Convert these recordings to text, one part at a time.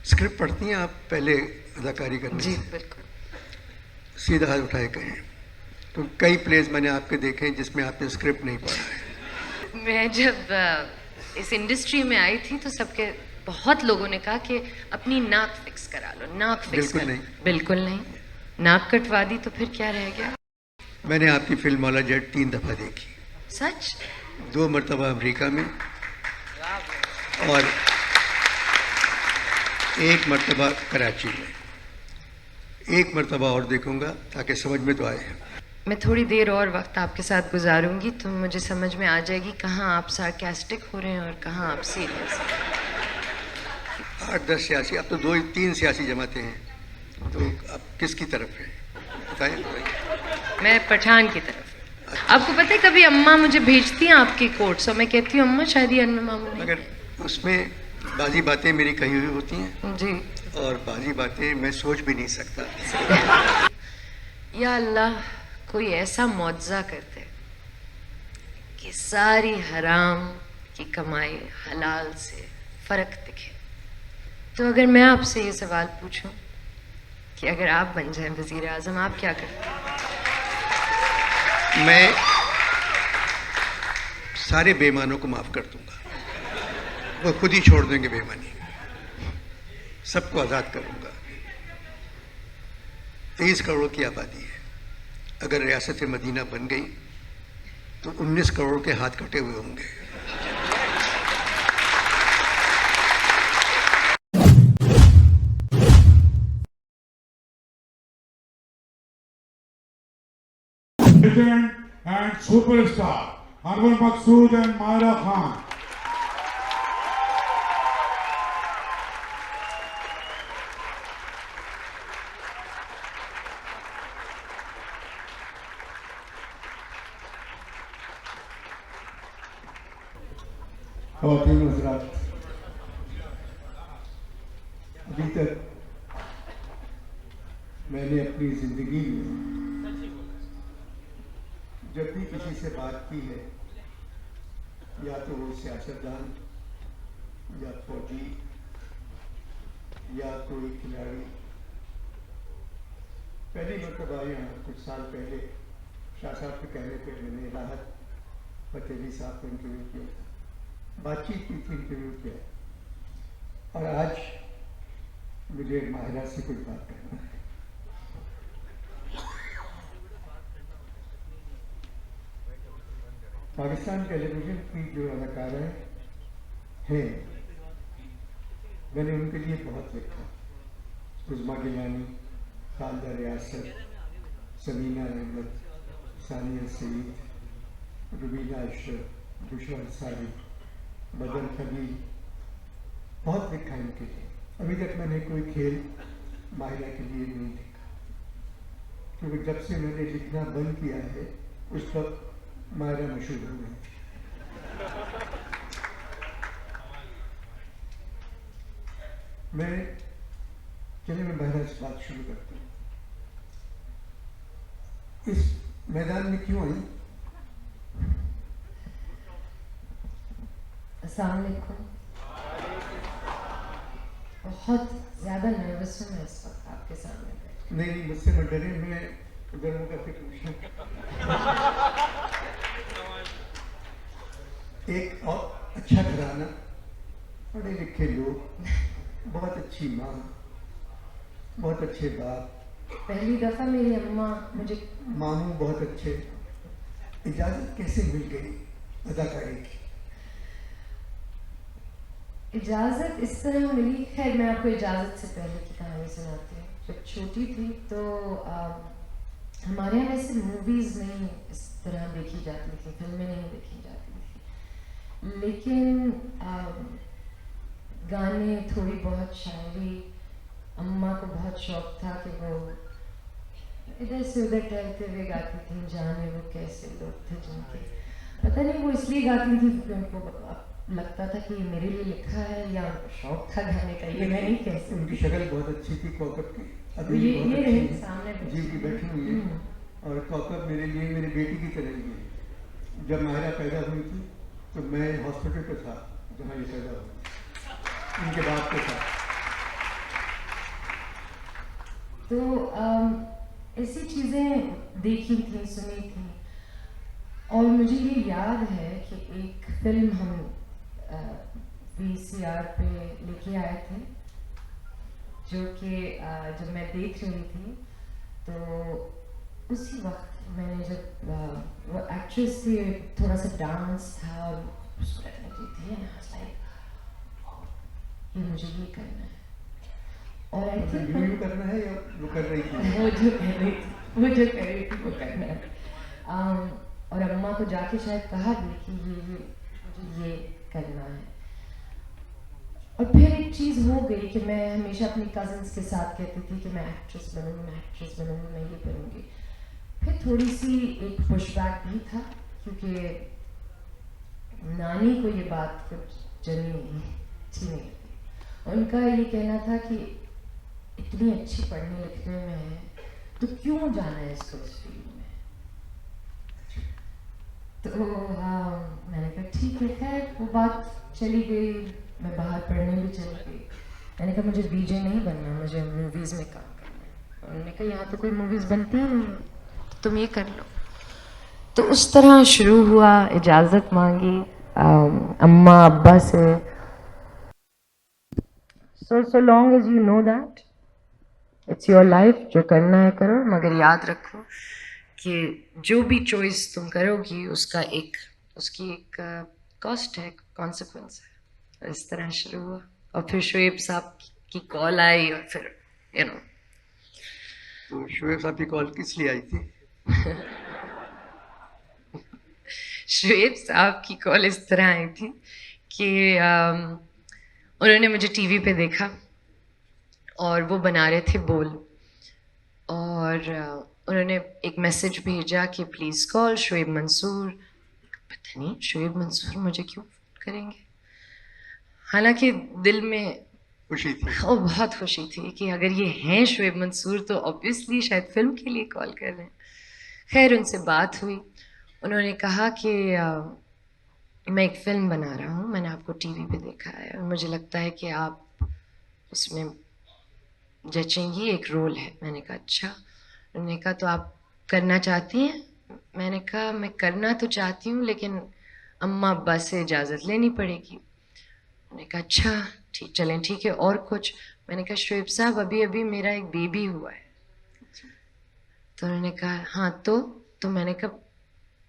Script पढ़ती हैं आप पहले अदाकारी करने जी से? बिल्कुल। सीधा हाथ उठाए कहें। तो कई प्लेस मैंने आपके देखे हैं जिसमें आपने स्क्रिप्ट नहीं पढ़ा है। मैं जब इस इंडस्ट्री में आई थी तो सबके बहुत लोगों ने कहा कि अपनी नाक फिक्स करा लो, नाक फिक्स बिल्कुल कर। नहीं। बिल्कुल नहीं। नाक कटवा दी तो फिर क्या रह गया? मैंने आपकी फिल्म मौला जेट 3 दफ़ा देखी। सच? 2 मरतबा अमेरिका में और 1 मरतबा कराची में। 1 मरतबा और देखूंगा ताकि समझ में तो आए। मैं थोड़ी देर और वक्त आपके साथ गुजारूंगी तो मुझे समझ में आ जाएगी कहाँ आप सार्केस्टिक हो रहे हैं और कहाँ आप सीरियस। 8-10 सियासी, अब तो 2-3 सियासी जमातें हैं, तो अब किसकी तरफ है बताएं? मैं पठान की तरफ। आपको पता है कभी अम्मा मुझे भेजती हैं आपकी कोट्स और मैं कहती हूँ अम्मा शायद ये अन्नू मामू नहीं। मगर उसमें बाजी बातें मेरी कही हुई होती हैं जी। और बाजी बातें मैं सोच भी नहीं सकता। या अल्लाह, कोई ऐसा मुआवजा करते कि सारी हराम की कमाई हलाल से फर्क दिखे। तो अगर मैं आपसे ये सवाल पूछूं कि अगर आप बन जाएं वजीर आजम, आप क्या करें? मैं सारे बेईमानों को माफ कर दूंगा, वो खुद ही छोड़ देंगे बेईमानी, सबको आज़ाद करूंगा। 23 करोड़ की आबादी है, अगर रियासत मदीना बन गई तो 19 करोड़ के हाथ कटे हुए होंगे। Legend and superstar Anwar Maqsood and Myra Khan. ख़वातीन हज़रात, अभी तक मैंने अपनी ज़िंदगी में जब भी किसी से बात की है, या तो वो सियासतदान या फौजी या कोई खिलाड़ी, पहली मरतबा यहाँ कुछ साल पहले शाह साहब के कहने पे मैंने राहत फतेही साहब को इंटरव्यू किया था, बातचीत की थी, इंटरव्यू किया, और आज मुझे माहिरा से कुछ बात करना है। पाकिस्तान टेलीविज़न की जो अदाकारा हैं, मैंने उनके लिए बहुत लिखा। उज़्मा गिलानी, खालदा रियासत, समीना अहमद, सानिया सईद, रुबीना अशरफ, बुशरा अंसारी, बदर खलील, बहुत लिखा इनके लिए। अभी तक मैंने कोई खेल माहिरा के लिए नहीं लिखा, क्योंकि जब से मैंने लिखना बंद किया है उस वक्त माहिरा मशहूर हो गई। चलिए मैं माहिरा से बात शुरू करता हूँ। इस मैदान में क्यों आई? अस्सलाम वालेकुम। बहुत ज़्यादा नर्वस हूँ मैं इस वक्त आपके सामने बैठी। नहीं, मुझसे मत डरे, मैं उधर मुँह करके पूछूँ। एक और अच्छा घराना, पढ़े लिखे लोग, बहुत अच्छी माँ, बहुत अच्छे बाप, पहली दफ़ा मेरी अम्मा मुझे, मामू बहुत अच्छे। इजाज़त कैसे मिल गई अदाकारी की? इजाज़त इस तरह मिली, खैर मैं आपको इजाज़त से पहले की कहानी सुनाती हूँ। जब छोटी थी तो हमारे यहाँ वैसे मूवीज़ नहीं इस तरह देखी जाती थी, फिल्में नहीं देखी जाती थी, लेकिन गाने, थोड़ी बहुत शायरी, अम्मा को बहुत शौक था कि वो इधर से उधर टहलते हुए गाती थी, जाने वो कैसे लोग थे जिनके, पता नहीं वो इसलिए गाती थी क्योंकि उनको लगता था कि ये मेरे लिए लिखा है या शौक था गाने का, ये मैं नहीं कह सकती। उनकी शक्ल बहुत अच्छी थी, कौकब की। अभी ये बहुत रही अच्छी है। सामने जी जी बैठी हुई है। और कौकब मेरे लिए मेरी बेटी की तरह ही है। जब माहिरा पैदा हुई थी तो मैं हॉस्पिटल पे था जहाँ ये पैदा हुई, उनके बाप के साथ। तो ऐसी चीज़ें देखी थी, सुनी थी। और मुझे ये याद है कि एक फिल्म हम VCR पे लेके आए थे, जो कि जब मैं देख रही थी तो उसी वक्त मैंने जब वो एक्ट्रेस थी, थोड़ा सा डांस था और उसको लगने दी थी, ये मुझे ये करना है। और आई थिंक रिव्यू करना है या वो कर रही थी? वो जो कह रही थी, वो जो कह रही थी वो करना है। और अम्मा को जाके शायद कहा भी कि ये मुझे ये करना है। और फिर एक चीज़ हो गई कि मैं हमेशा अपनी कज़न्स के साथ कहती थी कि मैं एक्ट्रेस बनूंगी, मैं एक्ट्रेस बनूंगी, मैं ये करूंगी। फिर थोड़ी सी एक पुशबैक भी था, क्योंकि नानी को ये बात कुछ जमी नहीं, अच्छी नहीं लगी। उनका ये कहना था कि इतनी अच्छी पढ़ने लिखने में है तो क्यों जाना है इसको इस फील्ड में। तो मैंने कहा ठीक है, खैर वो बात चली गई, मैं बाहर पढ़ने भी चली गई। मैंने कहा मुझे VJ नहीं बनना, मुझे मूवीज़ में काम करना है। उन्होंने कहा यहाँ तो कोई मूवीज़ बनती ही नहीं है, तो तुम ये कर लो। तो उस तरह शुरू हुआ, इजाज़त मांगी अम्मा अब्बा से। so long as you know that it's your life, जो करना है करो, मगर याद रखो कि जो भी चॉइस तुम करोगी उसकी एक कॉस्ट है, कॉन्सिक्वेंस है। इस तरह शुरू हुआ और फिर शोएब साहब की कॉल आई और फिर तो शोएब साहब की कॉल किस लिए आई थी? शोएब साहब की कॉल इस तरह आई थी कि उन्होंने मुझे टीवी पे देखा और वो बना रहे थे बोल, और उन्होंने एक मैसेज भेजा कि प्लीज़ कॉल शोएब मंसूर। पता नहीं शोएब मंसूर मुझे क्यों करेंगे, हालांकि दिल में खुशी थी, और बहुत खुशी थी कि अगर ये हैं शोएब मंसूर तो ऑब्वियसली शायद फिल्म के लिए कॉल कर रहे हैं। खैर उनसे बात हुई, उन्होंने कहा कि मैं एक फ़िल्म बना रहा हूँ, मैंने आपको टीवी पे देखा है और मुझे लगता है कि आप उसमें जचेंगी, एक रोल है। मैंने कहा अच्छा। उन्होंने कहा तो आप करना चाहती हैं? मैंने कहा मैं करना तो चाहती हूँ लेकिन अम्मा अब्बा से इजाज़त लेनी पड़ेगी। उन्होंने कहा अच्छा ठीक, चलें ठीक है, और कुछ? मैंने कहा शोएब साहब अभी अभी मेरा एक बेबी हुआ है। तो उन्होंने कहा हाँ तो मैंने कहा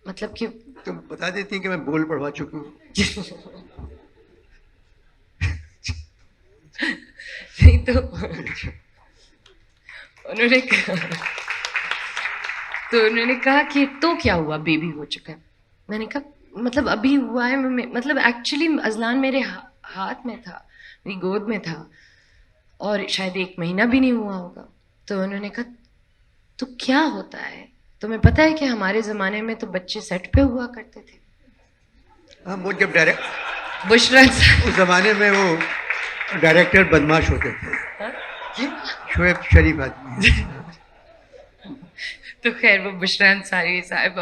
मतलब कि तुम बता देती कि मैं बोल पढ़वा चुकी हूँ। नहीं तो उन्होंने कहा कि तो क्या हुआ, बेबी हो चुका है। मैंने कहा मतलब अभी हुआ है, मतलब एक्चुअली अजलान मेरे हाथ में था, मेरी गोद में था और शायद 1 महीना भी नहीं हुआ होगा। तो उन्होंने कहा तो क्या होता है, तुम्हें पता है कि हमारे ज़माने में तो बच्चे सेट पे हुआ करते थे। हाँ, वो जब डायरेक्ट बुशरा उस जमाने में वो डायरेक्टर बदमाश होते थे, शोएब शरीफ आदमी है। तो खैर वो बुशरा अंसारी साहब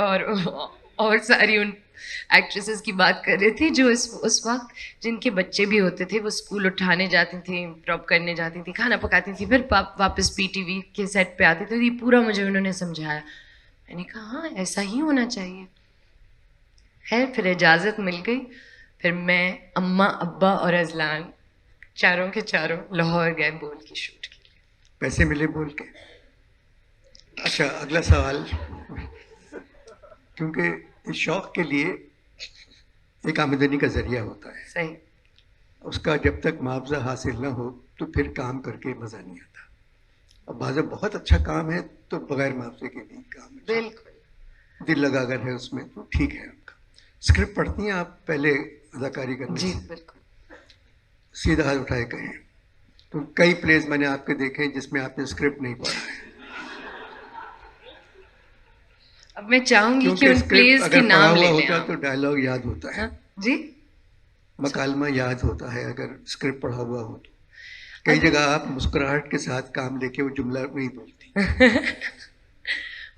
और सारी उन एक्ट्रेसेस की बात कर रही थी जो उस वक्त जिनके बच्चे भी होते थे, वो स्कूल उठाने जाती थी, ड्रॉप करने जाती थी, खाना पकाती थी, फिर वापस PTV के सेट पे आती थी। तो ये पूरा मुझे उन्होंने समझाया। मैंने कहा हाँ ऐसा ही होना चाहिए। खैर फिर इजाज़त मिल गई, फिर मैं अम्मा अब्बा और अजलान चारों के चारों लाहौर गए बोल की शूट के लिए। पैसे मिले बोल के? अच्छा अगला सवाल, क्योंकि इस शौक के लिए एक आमदनी का जरिया होता है, सही, उसका जब तक मुआवजा हासिल ना हो तो फिर काम करके मज़ा नहीं आता। और बाज़ बहुत अच्छा काम है तो बगैर मुआवजे के भी काम है, बिल्कुल दिल लगा अगर है उसमें तो ठीक है। आपका स्क्रिप्ट पढ़ती हैं आप पहले अदाकारी करने जी से? बिल्कुल। सीधा हाथ उठाए कहें तो कई प्लेस मैंने आपके देखे जिसमें आपने स्क्रिप्ट नहीं पढ़ा है। अब मैं चाहूंगी कि क्योंकि उन स्क्रिप्ट प्लेस के अगर पढ़ा नाम हुआ ले लें होता आप। तो डायलॉग याद होता है, हाँ जी, मकालमा याद होता है अगर स्क्रिप्ट पढ़ा हुआ हो तो। कई जगह आप मुस्कुराहट के साथ काम लेके वो जुमला नहीं बोलती।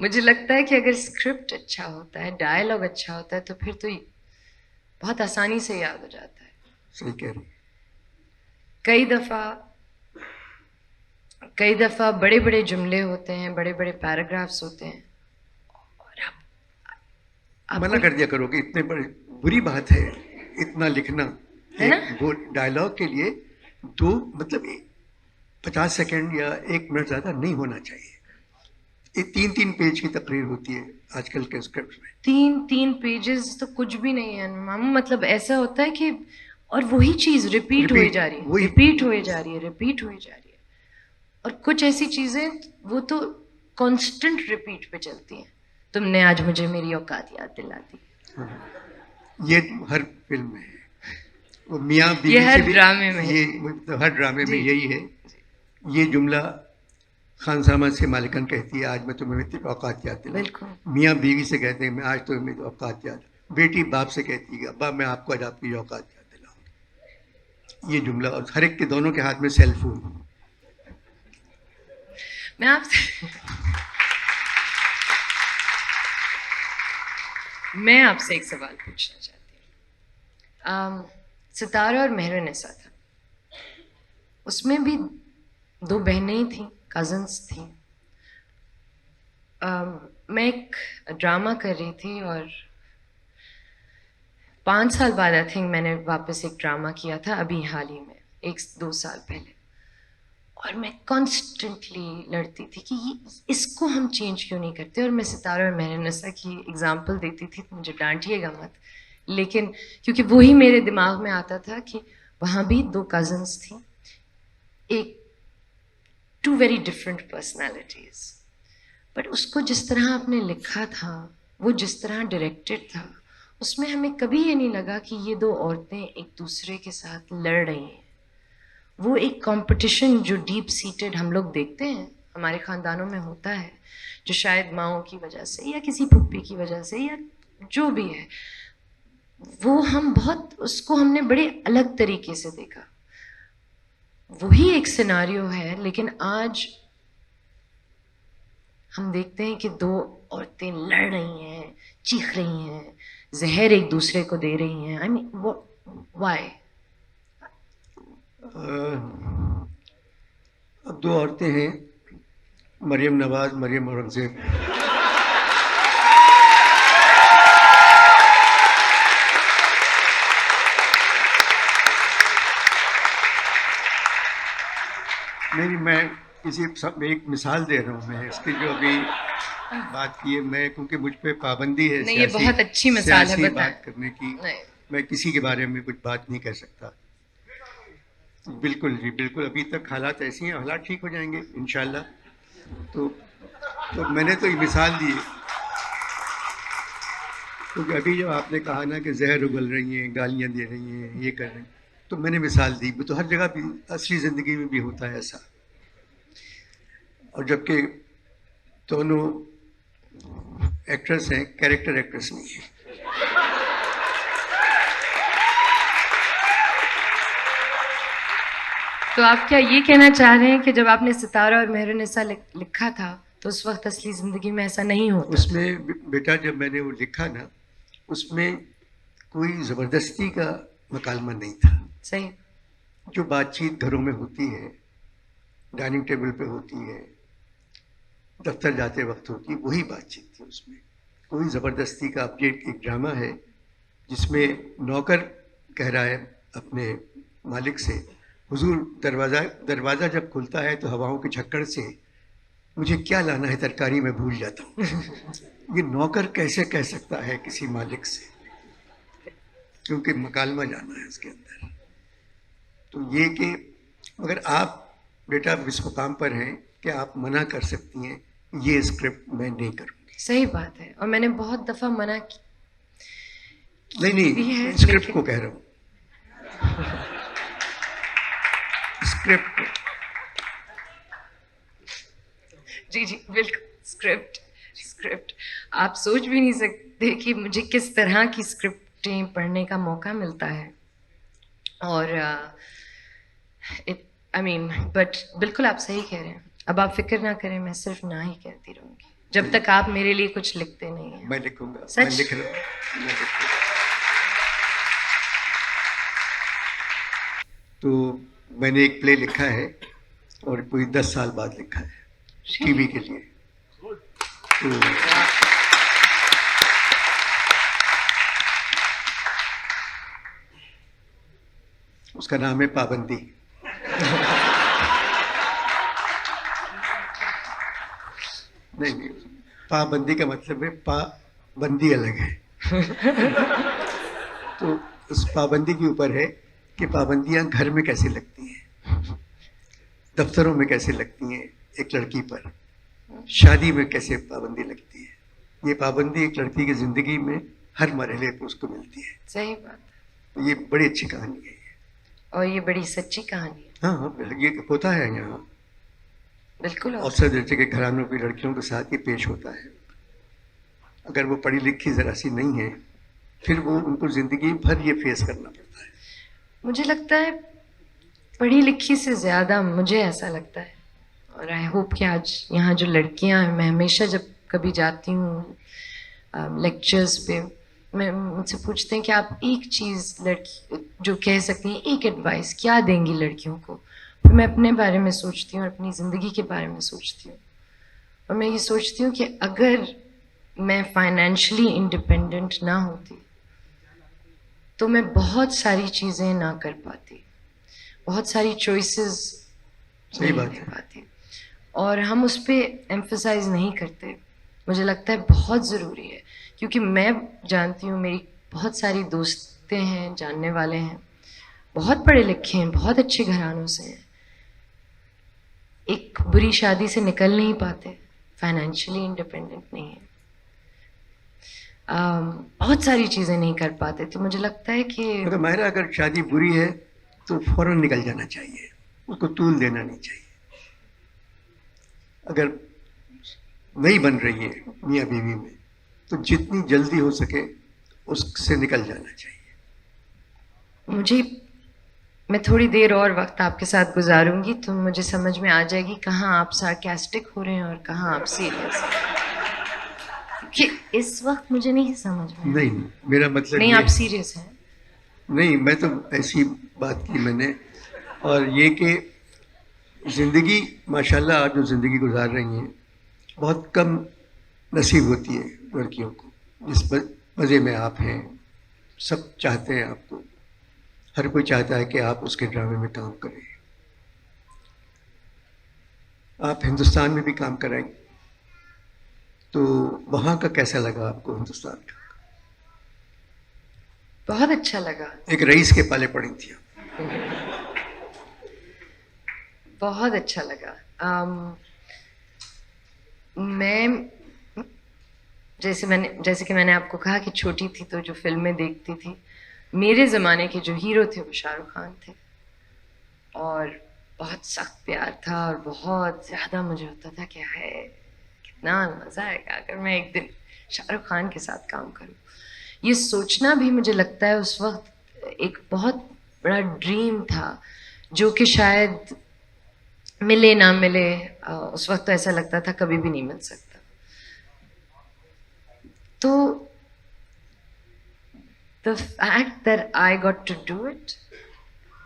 मुझे लगता है कि अगर स्क्रिप्ट अच्छा होता है, डायलॉग अच्छा होता है, तो फिर तो बहुत आसानी से याद हो जाता है। सही कह रही। कई दफ़ा बड़े बड़े जुमले होते हैं, बड़े बड़े पैराग्राफ्स होते हैं, और आप मना कर दिया करो कि इतने बड़ी बुरी बात है इतना लिखना। है ना? एक वो डायलॉग के लिए दो मतलब 50 सेकंड या 1 मिनट ज़्यादा नहीं होना चाहिए। ये 3-3 पेज की तकरीर होती है आजकल के स्क्रिप्ट में। 3 पेजेस तो कुछ भी नहीं है मामू। मतलब ऐसा होता है कि और वही चीज़ रिपीट हुई जा रही है, वही- रिपीट हुई जा रही है, रिपीट हुई जा रही है। और कुछ ऐसी चीज़ें वो तो कांस्टेंट रिपीट पे चलती हैं। तुमने आज मुझे मेरी औकात याद दिला दी। ये हर फिल्म में है, वो मियाँ बीवी ये हर से भी- ड्रामे में है। ये तो हर ड्रामे में जी। यही है। ये जुमला खान सामा से मालिकन कहती है, आज मैं तुम्हें मेरी औकात याद दिलाऊं। बिल्कुल। मियाँ बीवी से कहते हैं, मैं आज तुम्हें मेरी औकात याद। बेटी बाप से कहती है, अब्बा मैं आपको आज आपकी औकात याद दिलाऊंगी। ये जुमला, और हर एक के दोनों के हाथ में सेल फोन। मैं आपसे मैं आपसे एक सवाल पूछना चाहती हूँ। सितारा और मेहरुनिसा था, उसमें भी 2 बहनें ही थीं, कज़न्स थीं। मैं एक ड्रामा कर रही थी और 5 साल बाद आई थिंक मैंने वापस एक ड्रामा किया था, अभी हाल ही में 1-2 साल पहले। और मैं कॉन्स्टेंटली लड़ती थी कि इसको हम चेंज क्यों नहीं करते। और मैं सितारा और मेहरुनिसा की एग्जाम्पल देती थी, तो मुझे डांटिएगा मत, लेकिन क्योंकि वही मेरे दिमाग में आता था कि वहाँ भी 2 कज़न्स थी, एक 2 वेरी डिफरेंट पर्सनैलिटीज़। बट उसको जिस तरह आपने लिखा था, वो जिस तरह डायरेक्टेड था, उसमें हमें कभी ये नहीं लगा कि ये 2 औरतें एक दूसरे के साथ लड़ रही हैं। वो एक कंपटीशन जो डीप सीटेड हम लोग देखते हैं, हमारे ख़ानदानों में होता है, जो शायद माओं की वजह से या किसी पुप्पी की वजह से या जो भी है, वो हम बहुत उसको हमने बड़े अलग तरीके से देखा। वही एक सिनारियो है, लेकिन आज हम देखते हैं कि 2 औरतें लड़ रही हैं, चीख रही हैं, जहर एक दूसरे को दे रही हैं। I mean why? अब 2 औरतें हैं, मरियम नवाज, मरियम औरंगजेब। नहीं, मैं एक मिसाल दे रहा हूँ मैं इसकी, जो अभी बात की है। मैं क्योंकि मुझ पे पाबंदी है नहीं, ये बहुत अच्छी मिसाल है, सियासी बताएं। बात करने की। नहीं। मैं किसी के बारे में कुछ बात नहीं कर सकता। बिल्कुल जी, बिल्कुल। अभी तक हालात ऐसी हैं, हालात ठीक हो जाएंगे इंशाल्लाह। तो मैंने तो ये मिसाल दी है, क्योंकि अभी जब आपने कहा ना कि जहर उगल रही हैं, गालियाँ दे रही हैं, ये कर रहे हैं, तो मैंने मिसाल दी। वो तो हर जगह भी, असली ज़िंदगी में भी होता है ऐसा। और जबकि दोनों एक्ट्रेस हैं, कैरेक्टर एक्ट्रेस नहीं है। तो आप क्या ये कहना चाह रहे हैं कि जब आपने सितारा और मेहरुनिसा लिखा था, तो उस वक्त असली ज़िंदगी में ऐसा नहीं होता? उसमें बेटा, जब मैंने वो लिखा ना, उसमें कोई ज़बरदस्ती का मकालमा नहीं था। सही। जो बातचीत घरों में होती है, डाइनिंग टेबल पे होती है, दफ्तर जाते वक्त होती है, वही बातचीत थी उसमें। कोई ज़बरदस्ती का। अब ये एक ड्रामा है जिसमें नौकर कह रहा है अपने मालिक से, हुजूर दरवाज़ा जब खुलता है तो हवाओं के झक्कड़ से मुझे क्या लाना है तरकारी में भूल जाता हूँ। ये नौकर कैसे कह सकता है किसी मालिक से, क्योंकि मकालमा जाना है उसके अंदर। तो ये कि अगर आप बेटा इस मुकाम पर हैं कि आप मना कर सकती हैं, ये स्क्रिप्ट मैं नहीं करूँगी। सही बात है, और मैंने बहुत दफ़ा मना की। भी नहीं, है, स्क्रिप्ट लेकिन- को कह रहा हूँ, स्क्रिप्ट को। जी जी बिल्कुल। स्क्रिप्ट आप सोच भी नहीं सकते कि मुझे किस तरह की स्क्रिप्टें पढ़ने का मौका मिलता है। और आई मीन बट बिल्कुल आप सही कह रहे हैं। अब आप फिक्र ना करें, मैं सिर्फ ना ही कहती रहूँगी जब तक आप मेरे लिए कुछ लिखते नहीं हैं। मैं लिखूंगा, सच? मैं लिख रहा हूँ, मैं लिखूंगा। तो मैंने एक प्ले लिखा है और कोई 10 साल बाद लिखा है टीवी के लिए। तो उसका नाम है पाबंदी। नहीं, पाबंदी का मतलब है पाबंदी अलग है। तो उस पाबंदी के ऊपर है कि पाबंदियां घर में कैसे लगती हैं, दफ्तरों में कैसे लगती हैं, एक लड़की पर शादी में कैसे पाबंदी लगती है। ये पाबंदी एक लड़की की जिंदगी में हर मरहले पर उसको मिलती है। सही बात। ये बड़ी अच्छी कहानी है और ये बड़ी सच्ची कहानी है। हाँ हाँ, ये होता है यहाँ बिल्कुल। अवसर दर्जे के घरानों की लड़कियों के साथ ये पेश होता है। अगर वो पढ़ी लिखी जरा सी नहीं है, फिर वो उनको जिंदगी भर ये फेस करना पड़ता है। मुझे लगता है पढ़ी लिखी से ज़्यादा, मुझे ऐसा लगता है, और आई होप कि आज यहाँ जो लड़कियाँ हैं, मैं हमेशा जब कभी जाती हूँ लेक्चर्स पे, मैं मुझसे पूछते हैं कि आप एक चीज़ लड़की जो कह सकती हैं, एक एडवाइस क्या देंगी लड़कियों को। फिर मैं अपने बारे में सोचती हूँ और अपनी ज़िंदगी के बारे में सोचती हूँ, और मैं ये सोचती हूँ कि अगर मैं फाइनेंशियली इंडिपेंडेंट ना होती तो मैं बहुत सारी चीज़ें ना कर पाती, बहुत सारी चॉइसेस सही बात ले है। पाती, और हम उस पर एम्फसाइज नहीं करते। मुझे लगता है बहुत ज़रूरी है, क्योंकि मैं जानती हूँ मेरी बहुत सारी दोस्तें हैं, जानने वाले हैं, बहुत पढ़े लिखे हैं, बहुत अच्छे घरानों से हैं, एक बुरी शादी से निकल नहीं पाते, फाइनेंशियली इंडिपेंडेंट नहीं है, बहुत सारी चीज़ें नहीं कर पाते। तो मुझे लगता है कि मगर मायरा, अगर शादी बुरी है तो फौरन निकल जाना चाहिए, उसको तूल देना नहीं चाहिए। अगर नहीं बन रही है मियाँ बीवी में, तो जितनी जल्दी हो सके उससे निकल जाना चाहिए। मैं थोड़ी देर और वक्त आपके साथ गुजारूंगी तो मुझे समझ में आ जाएगी कहाँ आप सार्केस्टिक हो रहे हैं और कहाँ आप सीरियस हैं, कि इस वक्त मुझे नहीं समझ में। नहीं, मेरा मतलब नहीं, ये आप सीरियस हैं। नहीं, मैं तो ऐसी बात की मैंने, और ये कि ज़िंदगी माशाल्लाह आप जो ज़िंदगी गुजार रही हैं बहुत कम नसीब होती है लड़कियों को, जिस मज़े में आप हैं। सब चाहते हैं आपको, हर कोई चाहता है कि आप उसके ड्रामे में काम करें। आप हिंदुस्तान में भी काम कराएं, तो वहाँ का कैसा लगा आपको हिंदुस्तान का? बहुत अच्छा लगा। एक रईस के पाले पड़ी थी आप। बहुत अच्छा लगा। मैं जैसे कि मैंने आपको कहा कि छोटी थी तो जो फिल्में देखती थी, मेरे ज़माने के जो हीरो थे वो शाहरुख खान थे, और बहुत सख्त प्यार था, और बहुत ज़्यादा मुझे होता था कि है कितना मज़ा आएगा अगर मैं एक दिन शाहरुख खान के साथ काम करूं। ये सोचना भी मुझे लगता है उस वक्त एक बहुत बड़ा ड्रीम था, जो कि शायद मिले ना मिले, उस वक्त तो ऐसा लगता था कभी भी नहीं मिल सकता। तो the fact that I got to do it,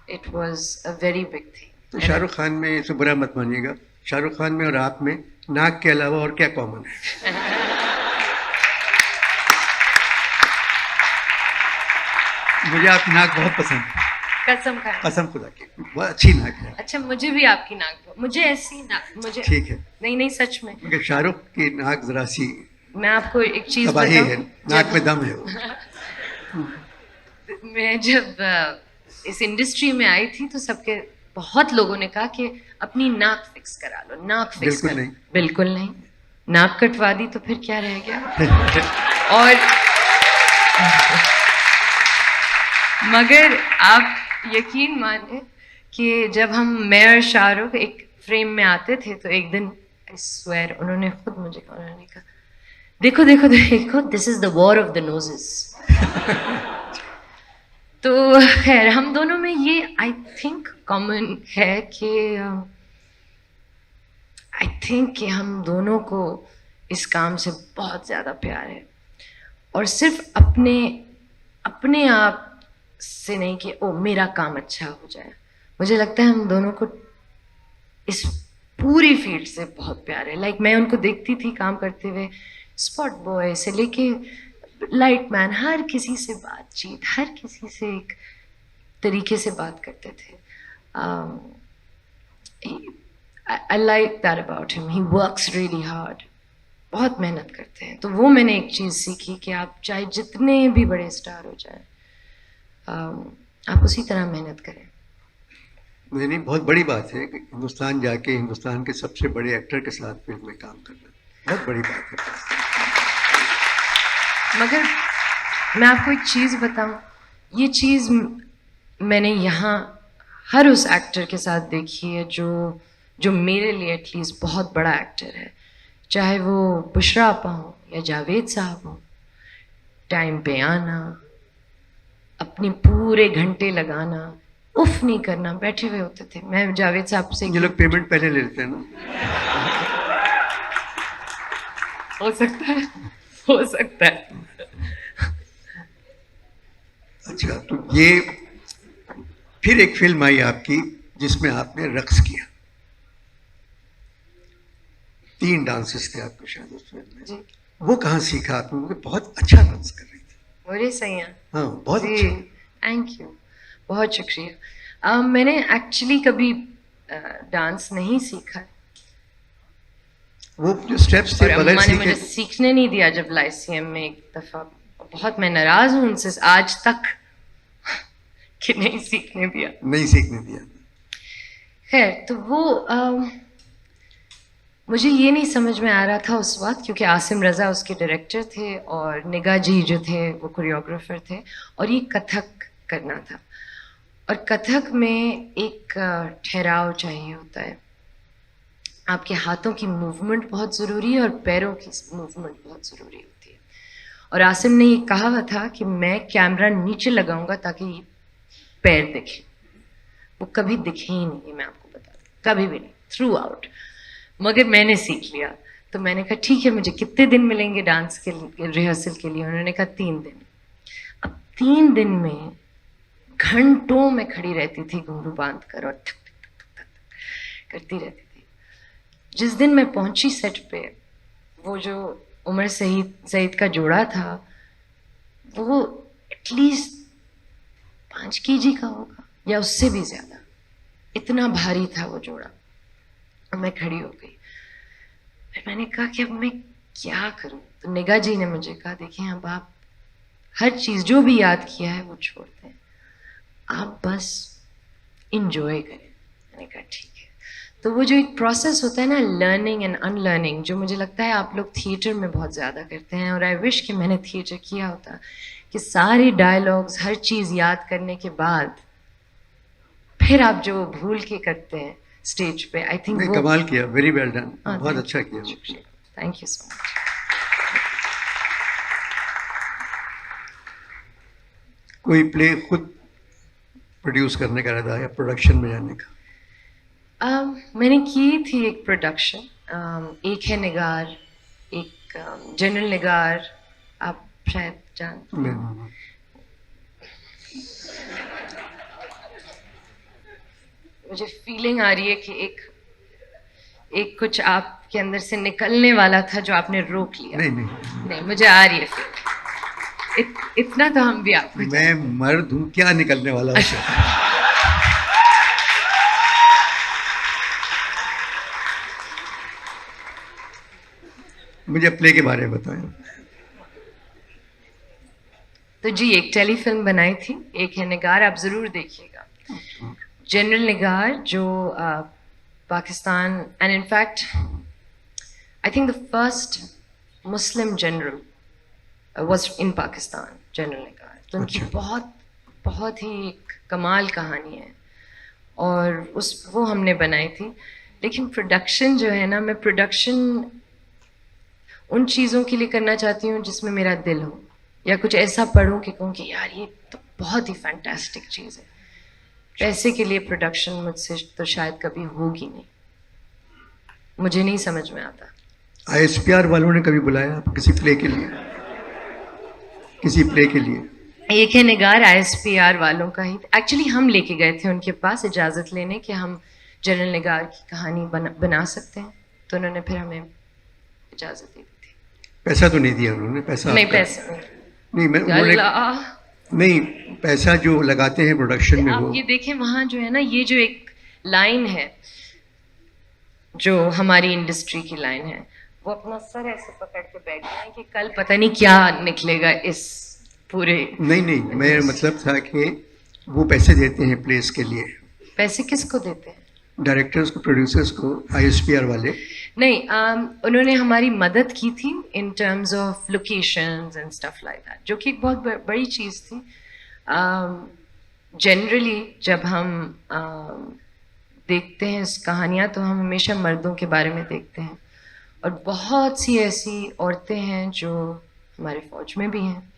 it was a very big thing. तो शाहरुख खान में, इसे बुरा मत मानिएगा, शाहरुख खान में और आप में नाक के अलावा और क्या कॉमन है? मुझे आपकी नाक बहुत पसंद है, कसम खाए। कसम खुदा की, बहुत अच्छी नाक है। अच्छा, मुझे भी आपकी नाक, मुझे ऐसी नाक, मुझे ठीक है, नहीं नहीं सच में। मगर शाहरुख की नाक जरा सी मैं आपको एक चीज तबाही है, बताऊं, नाक में दम है वो। मैं जब इस इंडस्ट्री में आई थी तो सबके बहुत लोगों ने कहा कि अपनी नाक फिक्स करा लो, नाक फिक्स बिल्कुल करो। नहीं। बिल्कुल नहीं, नाक कटवा दी तो फिर क्या रह गया। और मगर आप यकीन माने कि जब मैं और शाहरुख एक फ्रेम में आते थे तो एक दिन आई स्वेयर उन्होंने खुद मुझे कहा, उन्होंने कहा देखो देखो देखो, this is the war of the noses. तो खैर हम दोनों में ये आई थिंक कॉमन है कि आई थिंक कि हम दोनों को इस काम से बहुत ज़्यादा प्यार है, और सिर्फ अपने आप से नहीं कि ओ मेरा काम अच्छा हो जाए। मुझे लगता है हम दोनों को इस पूरी फील्ड से बहुत प्यार है। लाइक मैं उनको देखती थी काम करते हुए, स्पॉट बॉय से लेके लाइट मैन, हर किसी से बातचीत, हर किसी से एक तरीके से बात करते थे। I like that about him. He works really hard. बहुत मेहनत करते हैं। तो वो मैंने एक चीज़ सीखी कि आप चाहे जितने भी बड़े स्टार हो जाए, आप उसी तरह मेहनत करें। नहीं नहीं, बहुत बड़ी बात है कि हिंदुस्तान जाके हिंदुस्तान के सबसे बड़े एक्टर के साथ फिल्म में काम करना, बहुत बड़ी बात है। मगर मैं आपको एक चीज़ बताऊं, ये चीज़ मैंने यहाँ हर उस एक्टर के साथ देखी है जो मेरे लिए एटलीस्ट बहुत बड़ा एक्टर है, चाहे वो बुशरा आपा हो या जावेद साहब हो। टाइम पे आना, अपने पूरे घंटे लगाना, उफ नहीं करना, बैठे हुए होते थे। मैं जावेद साहब से, ये लोग पेमेंट पहले ले लेते हैं ना। हो सकता है, हो सकता है। अच्छा, तो ये फिर एक फिल्म आई आपकी जिसमें आपने रक्स किया, 3 डांसेस थे आपके शायद उस फिल्म में। जी, वो कहाँ सीखा आपने? मुझे बहुत अच्छा डांस कर रही थी। बोले सही हैं। हाँ, बहुत जी, अच्छा। थैंक यू, बहुत शुक्रिया। मैंने एक्चुअली कभी डांस नहीं सीखा है। वो जो स्टेप्स थे और बगैर अम्मा ने मुझे सीखे। सीखने नहीं दिया जब लाइसियम में एक दफ़ा। बहुत मैं नाराज़ हूँ उनसे आज तक कि नहीं सीखने दिया। नहीं सीखने दिया। खैर, तो वो मुझे ये नहीं समझ में आ रहा था उस वक्त, क्योंकि आसिम रज़ा उसके डायरेक्टर थे और निगाह जी जो थे वो कोरियोग्राफर थे, और ये कथक करना था। और कथक में एक ठहराव चाहिए होता है। आपके हाथों की मूवमेंट बहुत ज़रूरी है और पैरों की मूवमेंट बहुत ज़रूरी होती है। और आसिम ने ये कहा हुआ था कि मैं कैमरा नीचे लगाऊंगा ताकि ये पैर दिखे। वो कभी दिखे ही नहीं, मैं आपको बता दूं, कभी भी नहीं, थ्रू आउट। मगर मैंने सीख लिया, तो मैंने कहा ठीक है, मुझे कितने दिन मिलेंगे डांस के रिहर्सल के लिए? उन्होंने कहा 3 दिन। अब 3 दिन में घंटों में खड़ी रहती थी घुंघरू बांध कर और थक थक थक थक करती रहती थी। जिस दिन मैं पहुंची सेट पे, वो जो उमर सईद का जोड़ा था वो एटलीस्ट 5 केजी का होगा या उससे भी ज़्यादा, इतना भारी था वो जोड़ा। और मैं खड़ी हो गई। फिर मैंने कहा कि अब मैं क्या करूं? तो निगाह जी ने मुझे कहा, देखिए अब आप हर चीज़ जो भी याद किया है वो छोड़ दें, आप बस इंजॉय करें। मैंने कहा ठीक है। तो वो जो एक प्रोसेस होता है ना, लर्निंग एंड अनलर्निंग, जो मुझे लगता है आप लोग थिएटर में बहुत ज़्यादा करते हैं, और आई विश कि मैंने थिएटर किया होता, कि सारे डायलॉग्स, हर चीज़ याद करने के बाद फिर आप जो भूल के करते हैं स्टेज पे, आई थिंक वो कमाल किया, वेरी वेल डन, हाँ, बहुत अच्छा किया। Thank you so much. कोई प्ले खुद प्रोड्यूस करने का इरादा या प्रोडक्शन में जाने का? मैंने की थी एक प्रोडक्शन, एक है निगार, एक जनरल निगार, आप शायद जानते हैं। नहीं। मुझे फीलिंग आ रही है कि एक कुछ आपके अंदर से निकलने वाला था जो आपने रोक लिया। नहीं, मुझे आ रही है फीलिंग। इतना तो हम भी आपको मैं मर्द हूँ, क्या निकलने वाला है? मुझे प्ले के बारे में बताएं। तो जी, एक टेलीफिल्म बनाई थी, एक है निगार, आप ज़रूर देखिएगा। जनरल निगार जो Pakistan, and in fact I think the first Muslim general was in Pakistan, general Nigar. तो उनकी अच्छा। बहुत ही कमाल कहानी है, और वो हमने बनाई थी। लेकिन प्रोडक्शन जो है ना, मैं प्रोडक्शन उन चीज़ों के लिए करना चाहती हूँ जिसमें मेरा दिल हो, या कुछ ऐसा पढ़ूँ कि कहूँ कि यार ये तो बहुत ही फैंटास्टिक चीज़ है। पैसे के लिए प्रोडक्शन मुझसे तो शायद कभी होगी नहीं, मुझे नहीं समझ में आता। ISPR वालों ने कभी बुलाया आप किसी प्ले के लिए? किसी प्ले के लिए? एक है निगार ISPR वालों का ही, एक्चुअली हम लेके गए थे उनके पास इजाज़त लेने कि हम जनरल निगार की कहानी बना सकते हैं, तो उन्होंने फिर हमें इजाज़त दे दी थी। पैसा तो नहीं दिया उन्होंने, पैसा नहीं, आपका- पैसे नहीं मैं उन्होंने अल्लाह, नहीं, पैसा जो लगाते हैं प्रोडक्शन में वो आप ये देखें वहाँ जो है ना, ये जो एक लाइन है जो हमारी इंडस्ट्री की लाइन है, वो अपना सर ऐसे पकड़ के बैठ गए हैं कि कल पता नहीं क्या निकलेगा इस पूरे। नहीं, मेरा मतलब था कि वो पैसे देते हैं प्लेस के लिए, पैसे किसको देते हैं? डायरेक्टर्स को, प्रोड्यूसर्स को, ISPR वाले। नहीं, उन्होंने हमारी मदद की थी in terms of locations and stuff like that, जो कि एक बहुत बड़ी चीज़ थी। जनरली जब हम देखते हैं इस कहानियाँ, तो हम हमेशा मर्दों के बारे में देखते हैं, और बहुत सी ऐसी औरतें हैं जो हमारे फौज में भी हैं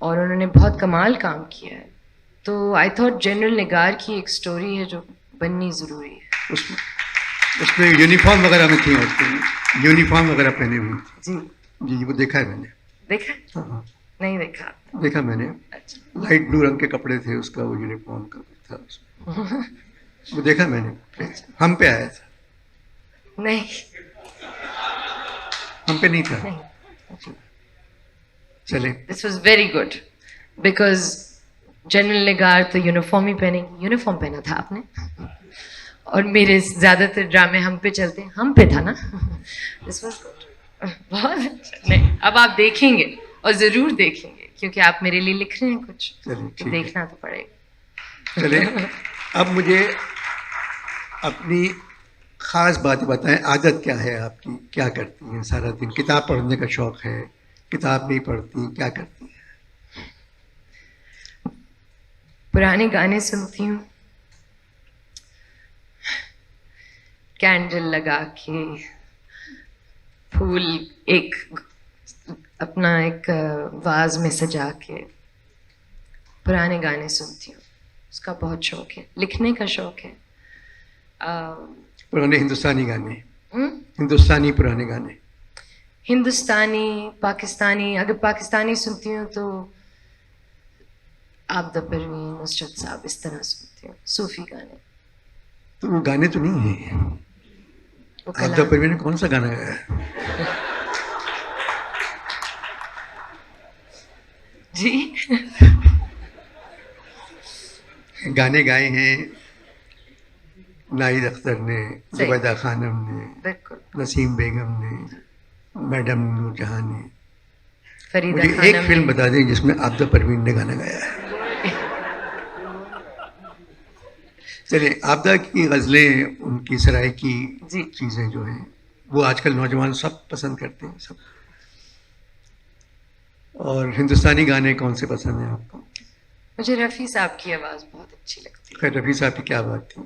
और उन्होंने बहुत कमाल काम किया है। तो आई थॉट जनरल निगार की एक स्टोरी है जो बननी ज़रूरी है। उसमें यूनिफॉर्म वगैरह में थी, यूनिफॉर्म वगैरह पहने हुई थी। जी, जी, वो देखा है मैंने। देखा? हाँ, नहीं देखा? देखा मैंने। अच्छा। लाइट ब्लू रंग के कपड़े थे उसका, वो यूनिफॉर्म का था उसमें। वो देखा मैंने, हम पे आया था। नहीं, हम पे नहीं था। नहीं। चले, this was very good because general Nigar तो यूनिफॉर्म ही यूनिफॉर्म पहना था आपने, और मेरे ज़्यादातर ड्रामे हम पे चलते हैं, हम पे था ना। दिस वाज गुड, बहुत अच्छा। नहीं, अब आप देखेंगे और ज़रूर देखेंगे, क्योंकि आप मेरे लिए लिख रहे हैं कुछ, चलिए, तो ठीक है। देखना तो पड़ेगा। चले, अब मुझे अपनी ख़ास बात बताएं। आदत क्या है आपकी, क्या करती हैं सारा दिन? किताब पढ़ने का शौक़ है, किताब नहीं पढ़ती, क्या करती हैं? पुराने गाने सुनती हूँ, कैंडल लगा के, फूल एक अपना एक वाज में सजा के पुराने गाने सुनती हूँ। उसका बहुत शौक है, लिखने का शौक है। पुराने हिंदुस्तानी गाने, हम्म? हिंदुस्तानी पुराने गाने। हिंदुस्तानी, पाकिस्तानी। अगर पाकिस्तानी सुनती हूँ तो आबदा परवीन, नुसरत साहब, इस तरह सुनती हूँ। सूफी गाने। तो वो गाने तो नहीं है। वो आबदा परवीन ने कौन सा गाना गाया है? जी। गाने गाए हैं नाहिद अख्तर ने, सही। जुबैदा खानम ने, बिल्कुल। नसीम बेगम ने, मैडम नूरजहां ने। फरीदा मुझे खानम एक फिल्म बता दें जिसमें आबदा परवीन ने गाना गाया है। चलिए, आबदा की गज़लें, उनकी सराइकी जी। चीज़ें जो हैं, वो आजकल नौजवान सब पसंद करते हैं, सब। और हिंदुस्तानी गाने कौन से पसंद हैं आपको? मुझे रफ़ी साहब की आवाज़ बहुत अच्छी लगती है। खैर, रफ़ी साहब की क्या बात थी,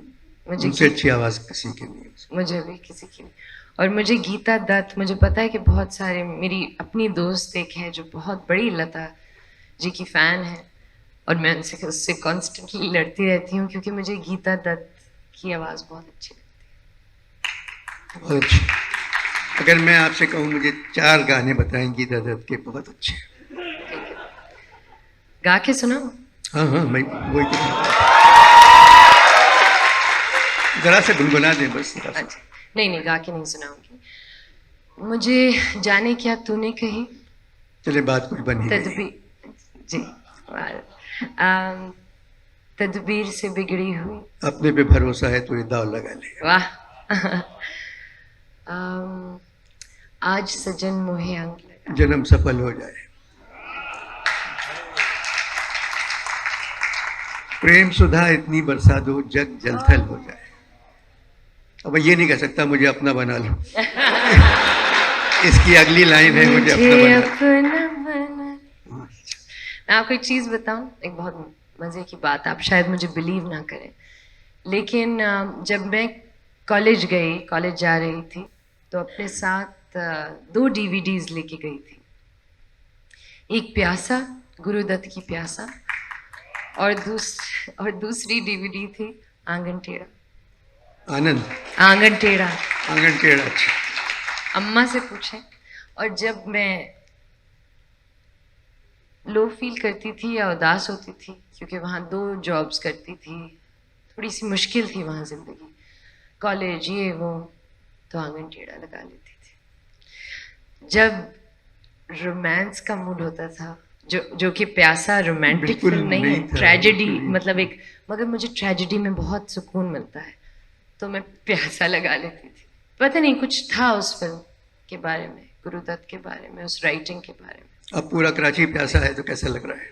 मुझे उनसे अच्छी आवाज़ किसी की नहीं है। मुझे भी किसी की नहीं। और मुझे गीता दत्त, मुझे पता है कि बहुत सारे, मेरी अपनी दोस्त एक है जो बहुत बड़ी लता जी की फ़ैन है, और मैं उससे कॉन्स्टेंटली लड़ती रहती हूँ, क्योंकि मुझे गीता दत्त की आवाज़ बहुत अच्छी लगती है। बहुत अच्छी। अगर मैं आपसे कहूँ मुझे 4 गाने बताएं गीता दत्त के, बहुत अच्छे। गा के सुनाओ? हाँ, मैं वही तो, जरा से गुनगुना दें बस। अच्छा, नहीं, गा के नहीं सुनाऊंगी। मुझे जाने क्या तूने कही, चले, बात कुछ बनी नहीं। तदबीर, जी, तदबीर से बिगड़ी हुई। अपने पे भरोसा है तो ये दाव लगा ले। वाह। आज सजन मोहे अंग लगा। जन्म सफल हो जाए। प्रेम सुधा इतनी बरसा दो, जग जलथल हो जाए। अब मैं ये नहीं कह सकता मुझे अपना बना लो। इसकी अगली लाइन है, मुझे अपना बना लो। मैं आपको एक चीज़ बताऊं, एक बहुत मज़े की बात, आप शायद मुझे बिलीव ना करें, लेकिन जब मैं कॉलेज जा रही थी, तो अपने साथ 2 DVDs लेके गई थी। एक प्यासा, गुरुदत्त की प्यासा, और दूसरी DVD थी आंगन टेढ़ा। आनंद, आंगन टेढ़ा। आंगन टेढ़ा। अच्छा, अम्मा से पूछें। और जब मैं लो फील करती थी या उदास होती थी, क्योंकि वहाँ 2 जॉब्स करती थी, थोड़ी सी मुश्किल थी वहाँ ज़िंदगी, कॉलेज ये वो, तो आंगन टेढ़ा लगा लेती थी। जब रोमांस का मूड होता था, जो कि प्यासा रोमांटिक बिल्कुल फिल्म नहीं है, नहीं था, ट्रेजेडी, बिल्कुल नहीं। मतलब एक, मगर मुझे ट्रेजेडी में बहुत सुकून मिलता है, तो मैं प्यासा लगा लेती थी। पता नहीं कुछ था उस फिल्म के बारे में, गुरुदत्त के बारे में, उस राइटिंग के बारे में। अब पूरा कराची प्यासा है तो कैसा लग रहा है?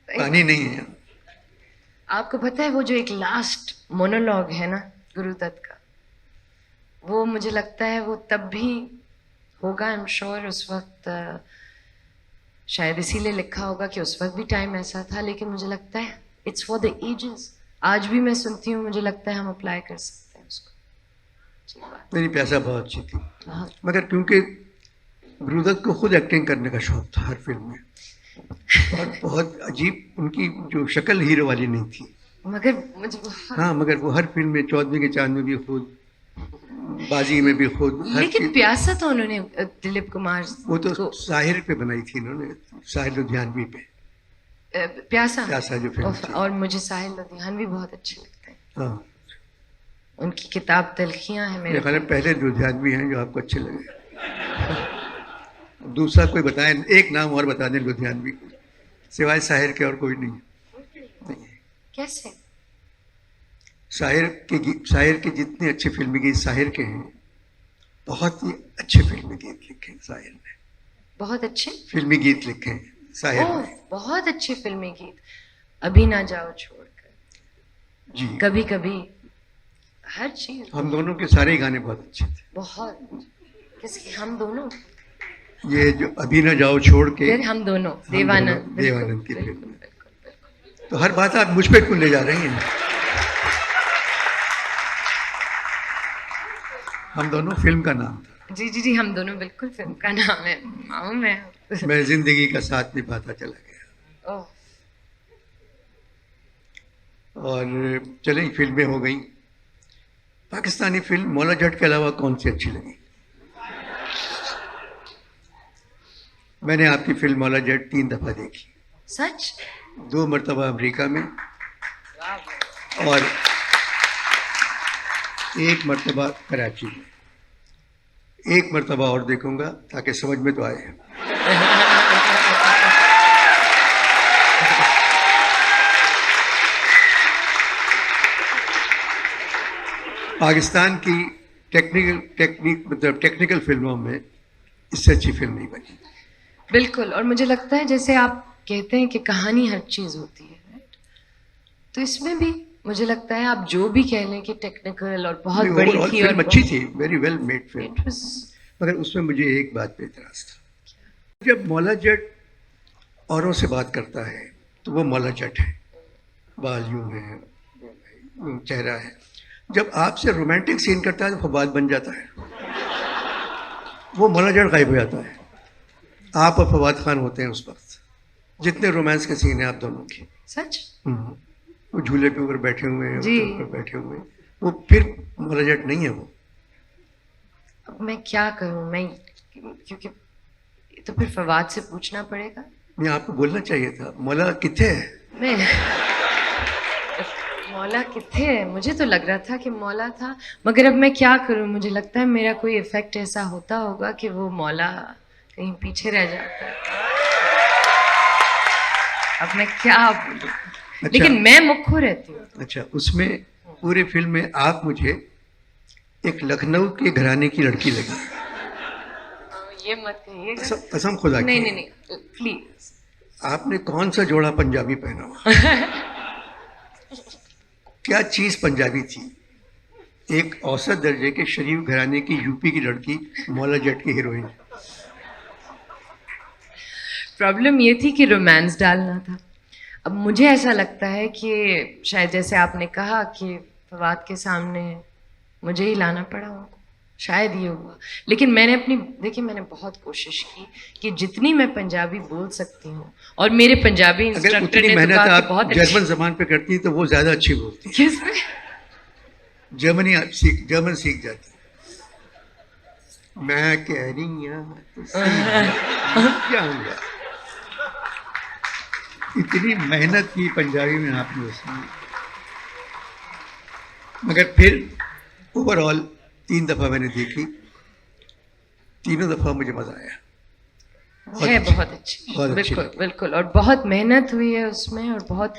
पानी नहीं है यहाँ। आपको पता है वो जो एक लास्ट मोनोलॉग है ना गुरुदत्त का, वो मुझे लगता है वो तब भी होगा, आई एम श्योर उस वक्त शायद इसीलिए लिखा होगा कि उस वक्त भी टाइम ऐसा था, लेकिन मुझे लगता है इट्स फॉर द एजेस। आज भी मैं सुनती हूँ, मुझे लगता है हम अप्लाई कर सकते हैं उसको। जी, बात मेरी प्यासा बहुत अच्छी थी, बहुत। मगर क्योंकि गुरुदत्त को खुद एक्टिंग करने का शौक था हर फिल्म में, और बहुत अजीब उनकी जो शक्ल हीरो वाली नहीं थी। मगर मुझे बहुत, हाँ, मगर वो हर फिल्म में, चौदहवीं के चांद में भी खुद, बाजी में भी खुद, हर लेकिन चीज- प्यासा तो उन्होंने दिलीप कुमार वो तो को, साहिर पे बनाई थी इन्होंने, साहिर लुधियानवी पे, प्यासा। प्यासा जो फिल्म थी। और मुझे साहिल लुधियानवी बहुत अच्छे लगते हैं, हाँ, उनकी किताब तलखियां हैं मेरे मेरे ख्याल में पहले लुधियानवी हैं जो आपको अच्छे लगे। दूसरा कोई बताए, एक नाम और बता दें लुधियानवी को, सिवाय साहिर के और कोई नहीं है। कैसे? साहिर के जितने अच्छे फिल्मी गीत साहिर के हैं, बहुत ही अच्छे फिल्मी गीत लिखे हैं साहिर ने, बहुत अच्छे, फिल्मी गीत लिखे हैं साहिर ओह ने। बहुत अच्छे फिल्मी गीत। अभी ना जाओ छोड़कर, जी, कभी कभी, हर चीज हम दोनों के सारे ही गाने बहुत अच्छे थे। बहुत। किसकी? हम दोनों, ये जो अभी ना जाओ छोड़ के, फिर हम दोनों, देवानंद, दोनों, देवानंद की बिल्कुल, फिल्म। बिल्कुल, बिल्कुल। तो हर बात आप मुझ पे क्यों ले जा रही हैं? हम दोनों फिल्म का नाम था। जी जी जी, हम दोनों बिल्कुल फिल्म का नाम है। मालूम है। मैं जिंदगी का साथ निभाता चला गया। ओह, और चलें, फिल्में हो गई। पाकिस्तानी फिल्म मौला जट के अलावा कौन सी अच्छी लगी? मैंने आपकी फिल्म मौला जट 3 दफा देखी, सच? 2 मरतबा अमेरिका में और 1 मरतबा कराची में। 1 मरतबा और देखूंगा ताकि समझ में तो आए। पाकिस्तान की टेक्निकल फिल्मों में इससे अच्छी फिल्म नहीं बनी। बिल्कुल। और मुझे लगता है जैसे आप कहते हैं कि कहानी हर चीज होती है, राइट? तो इसमें भी मुझे लगता है आप जो भी कह लें कि टेक्निकल और बहुत नहीं, बड़ी overall थी, फिल्म और अच्छी थी, very well made film, it was, मगर उसमें मुझे एक बात पे इतराज था। जब मौला जट औरों से बात करता है तो वो मौला जट है, बाल यूं है, यूं चेहरा है। जब आपसे रोमांटिक सीन करता है तो फवाद बन जाता है, वो मौला जट गायब हो जाता है। आप और फवाद खान होते हैं उस वक्त, जितने रोमांस के सीन हैं आप दोनों की। सच? वो झूले पे ऊपर बैठे हुए हैं, जी। ऊपर बैठे हुए हैं, वो फिर मौला जट नहीं है वो। अब मैं क्या करूं, मैं, क्योंकि तो फिर फवाद से पूछना पड़ेगा। मैं आपको बोलना चाहिए था मौला किथे है। मैं मौला किथे है, मुझे तो लग रहा था कि मौला था, मगर अब मैं क्या करूं, मुझे लगता है मेरा कोई इफेक्ट ऐसा होता होगा कि वो मौला कहीं पीछे रह जाता है। अब मैं क्या बोलूं, लेकिन मैं मुख्य रहती हूँ। अच्छा, उसमें पूरे फिल्म में आप मुझे एक लखनऊ के घराने की लड़की लगी। ये मत कहिएगा। कसम खुदा की। नहीं नहीं नहीं, प्लीज। आपने कौन सा जोड़ा पंजाबी पहना हुआ? क्या चीज पंजाबी थी? एक औसत दर्जे के शरीफ घराने की यूपी की लड़की मौला जट की हीरोइन। प्रॉब्लम ये थी कि रोमांस डालना था। अब मुझे ऐसा लगता है कि शायद जैसे आपने कहा कि फवाद के सामने मुझे ही लाना पड़ा उनको, शायद ये हुआ। लेकिन मैंने देखिए मैंने बहुत कोशिश की कि जितनी मैं पंजाबी बोल सकती हूँ, और मेरे पंजाबी अगर इंस्ट्रक्टर उतनी ने तो मेहनत कहा कि आप बहुत जर्मन जबान पे करती तो वो ज्यादा अच्छी बोलती। किसमें? जर्मन सीख जाती। मैं कह रही हूँ तो सीख जाऊंगा। इतनी मेहनत की पंजाबी में आपने उसमें, मगर फिर ओवरऑल 3 दफ़ा मैंने देखी, तीनों दफ़ा मुझे मज़ा आया। है बहुत अच्छी, बहुत अच्छी बिल्कुल लगी। बिल्कुल, और बहुत मेहनत हुई है उसमें, और बहुत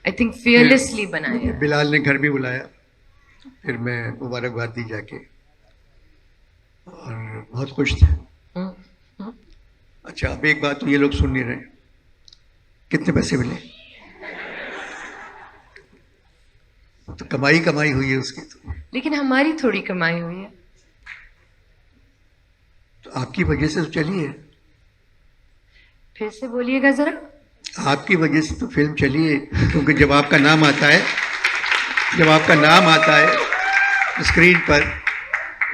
आई थिंक फियरलेसली बनाया मुझे है। बिलाल ने घर भी बुलाया, फिर मैं मुबारकबाद दी जाके, और बहुत खुश थे। हम्म, हम्म। अच्छा, अब एक बात तो ये लोग सुन नहीं रहे, कितने पैसे मिले? तो कमाई कमाई हुई है उसकी, लेकिन हमारी थोड़ी कमाई हुई है। तो आपकी वजह से तो चली है, फिर से बोलिएगा जरा। आपकी वजह से तो फिल्म चली है, क्योंकि जब आपका नाम आता है, जब आपका नाम आता है स्क्रीन पर,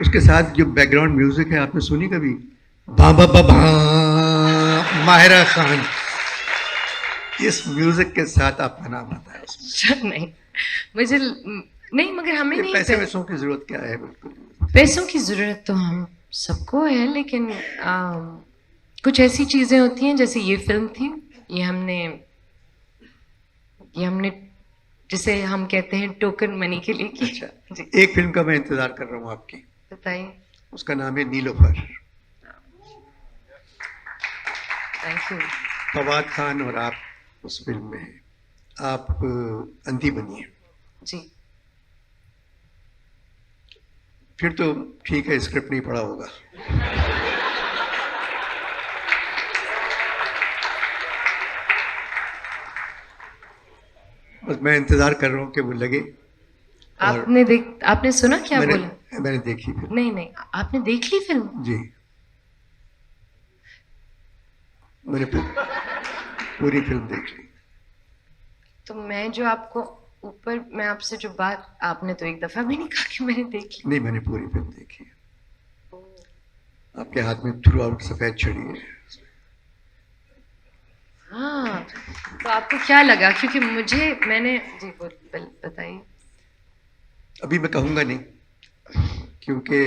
उसके साथ जो बैकग्राउंड म्यूजिक है, आपने सुनी कभी? बाबा बाबा माहिरा खान, इस म्यूजिक के साथ आपका नाम आता है उसमें। नहीं, मुझे नहीं, मगर हमें नहीं पैसे वैसों की जरूरत क्या है? बिल्कुल पैसों की जरूरत तो हम सबको है, लेकिन कुछ ऐसी चीजें होती हैं, जैसे ये फिल्म थी, ये हमने जिसे हम कहते हैं टोकन मनी के लिए की। अच्छा, जी, एक फिल्म का मैं इंतजार कर रहा हूँ आपकी, बताइए। उसका नाम है नीलोफर। Thank you. फवाद खान और आप उस फिल्म में हैं, आप अंधी बनिए। जी, फिर तो ठीक है, स्क्रिप्ट नहीं पढ़ा होगा। बस मैं इंतजार कर रहा हूँ कि वो लगे। और आपने सुना क्या मैंने बोला? मैंने देखी फिल्म। नहीं नहीं, आपने देख ली फिल्म? जी, मैंने पूरी फिल्म देख ली। तो मैं आपसे जो बात, आपने तो एक दफा भी नहीं कहा कि मैंने देख ली। नहीं, मैंने पूरी फिल्म देखी है। आपके हाथ में थ्रू आउट सफेद छड़ी है। हाँ, तो आपको क्या लगा? क्योंकि मैंने जी बताइए। अभी मैं कहूँगा नहीं, क्योंकि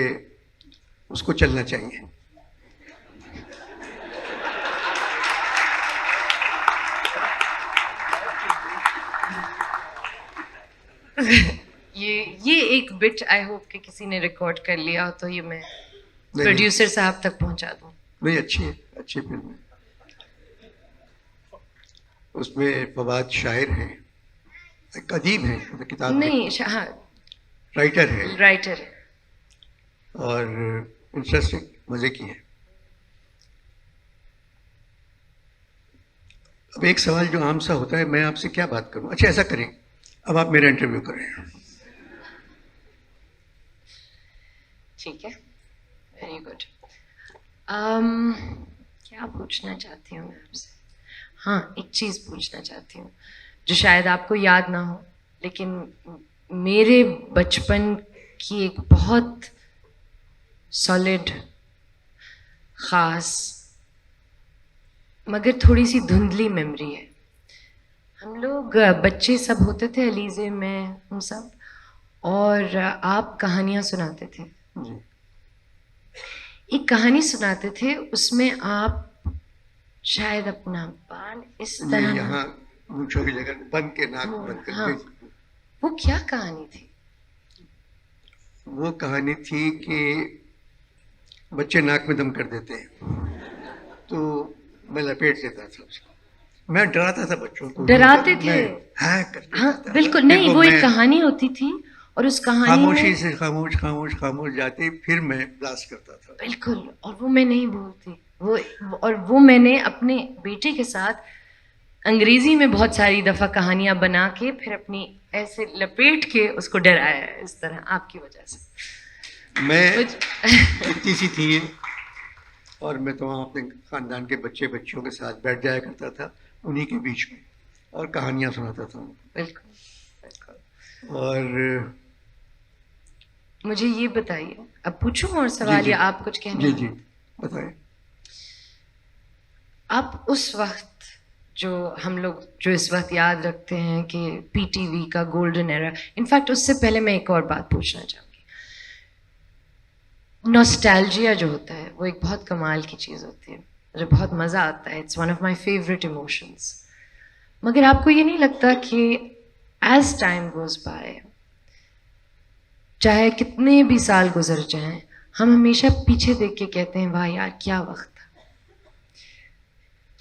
उसको चलना चाहिए। ये एक बिट आई होप कि किसी ने रिकॉर्ड कर लिया हो, तो ये मैं नहीं, प्रोड्यूसर साहब तक पहुंचा दूं। नहीं, अच्छी है, अच्छी फिल्म है। उसमें फवाद शायर हैं, एक अदीब हैं, मतलब किताब नहीं, हाँ, राइटर है, राइटर है। और इंटरेस्टिंग, मजे की है। अब एक सवाल जो आम सा होता है, मैं आपसे क्या बात करूं? अच्छा, ऐसा करें, अब आप मेरा इंटरव्यू करें। ठीक है, वेरी गुड। क्या पूछना चाहती हूँ मैं आपसे? हाँ, एक चीज़ पूछना चाहती हूँ जो शायद आपको याद ना हो, लेकिन मेरे बचपन की एक बहुत सॉलिड, ख़ास, मगर थोड़ी सी धुंधली मेमोरी है। हम लोग बच्चे सब होते थे, अलीज़े, मैं, हम सब, और आप कहानियाँ सुनाते थे। जी, एक कहानी सुनाते थे, उसमें आप शायद अपना बाल इस ये तरह यहाँ मूंछों की जगह बंद के, नाक बंद कर हाँ, वो क्या कहानी थी? वो कहानी थी कि बच्चे नाक में दम कर देते हैं, तो मैं लपेट लेता था उसको। मैं डराता था बच्चों को। डराते थे? हाँ, कर देता हाँ, था। बिल्कुल फिर नहीं, वो एक मैं कहानी होती थी, और उस कहानी खामोशी में से खामोश खामोश खामोश जाते, फिर मैं ब्लास्ट करता था। बिल्कुल, और वो मैं नहीं भूलती, वो मैंने अपने बेटे के साथ अंग्रेजी में बहुत सारी दफ़ा कहानियां बना के फिर अपनी ऐसे लपेट के उसको डराया है, इस तरह आपकी वजह से। मैं इतनी सी थी, और मैं तो वहाँ अपने ख़ानदान के बच्चे बच्चियों के साथ बैठ जाया करता था, उन्हीं के बीच में, और कहानियाँ सुनाता था। बिल्कुल बिल्कुल। और मुझे ये बताइए, अब पूछूं और सवाल, जी, या आप कुछ कहना? जी जी, बताएं। आप उस वक्त जो हम लोग जो इस वक्त याद रखते हैं कि पीटीवी का गोल्डन एरा, इनफैक्ट उससे पहले मैं एक और बात पूछना चाहूँगी। नॉस्टैल्जिया जो होता है वो एक बहुत कमाल की चीज़ होती है, मुझे बहुत मज़ा आता है, it's one of my favourite emotions. मगर आपको ये नहीं लगता कि एज टाइम गोज बाय, चाहे कितने भी साल गुजर जाएं, हम हमेशा पीछे देख के कहते हैं वाह यार क्या वक्त था।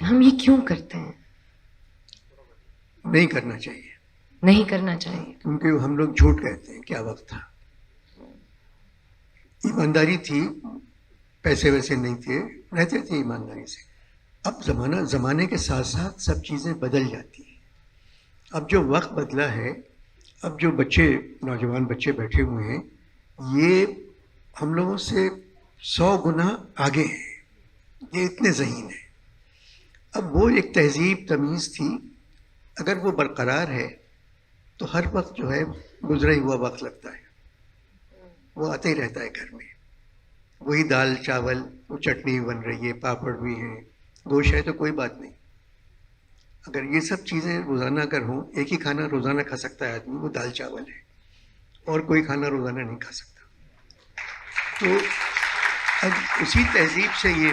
हम ये क्यों करते हैं? नहीं करना चाहिए, नहीं करना चाहिए। क्योंकि हम लोग झूठ कहते हैं क्या वक्त था। ईमानदारी थी, पैसे वैसे नहीं थे, रहते थे ईमानदारी से। अब ज़माने के साथ साथ सब चीज़ें बदल जाती हैं। अब जो वक्त बदला है, अब जो नौजवान बच्चे बैठे हुए हैं, ये हम लोगों से 100 गुना आगे हैं, ये इतने ज़हीन हैं। अब वो एक तहजीब तमीज़ थी, अगर वो बरकरार है तो हर वक्त जो है गुजरा ही हुआ वक्त लगता है, वो आते ही रहता है घर में। वही दाल चावल, वो चटनी बन रही है, पापड़ भी हैं, गोश्त है, तो कोई बात नहीं। अगर ये सब चीज़ें रोज़ाना अगर हों, एक ही खाना रोज़ाना खा सकता है आदमी, वो दाल चावल है, और कोई खाना रोज़ाना नहीं खा सकता। तो अब उसी तहजीब से ये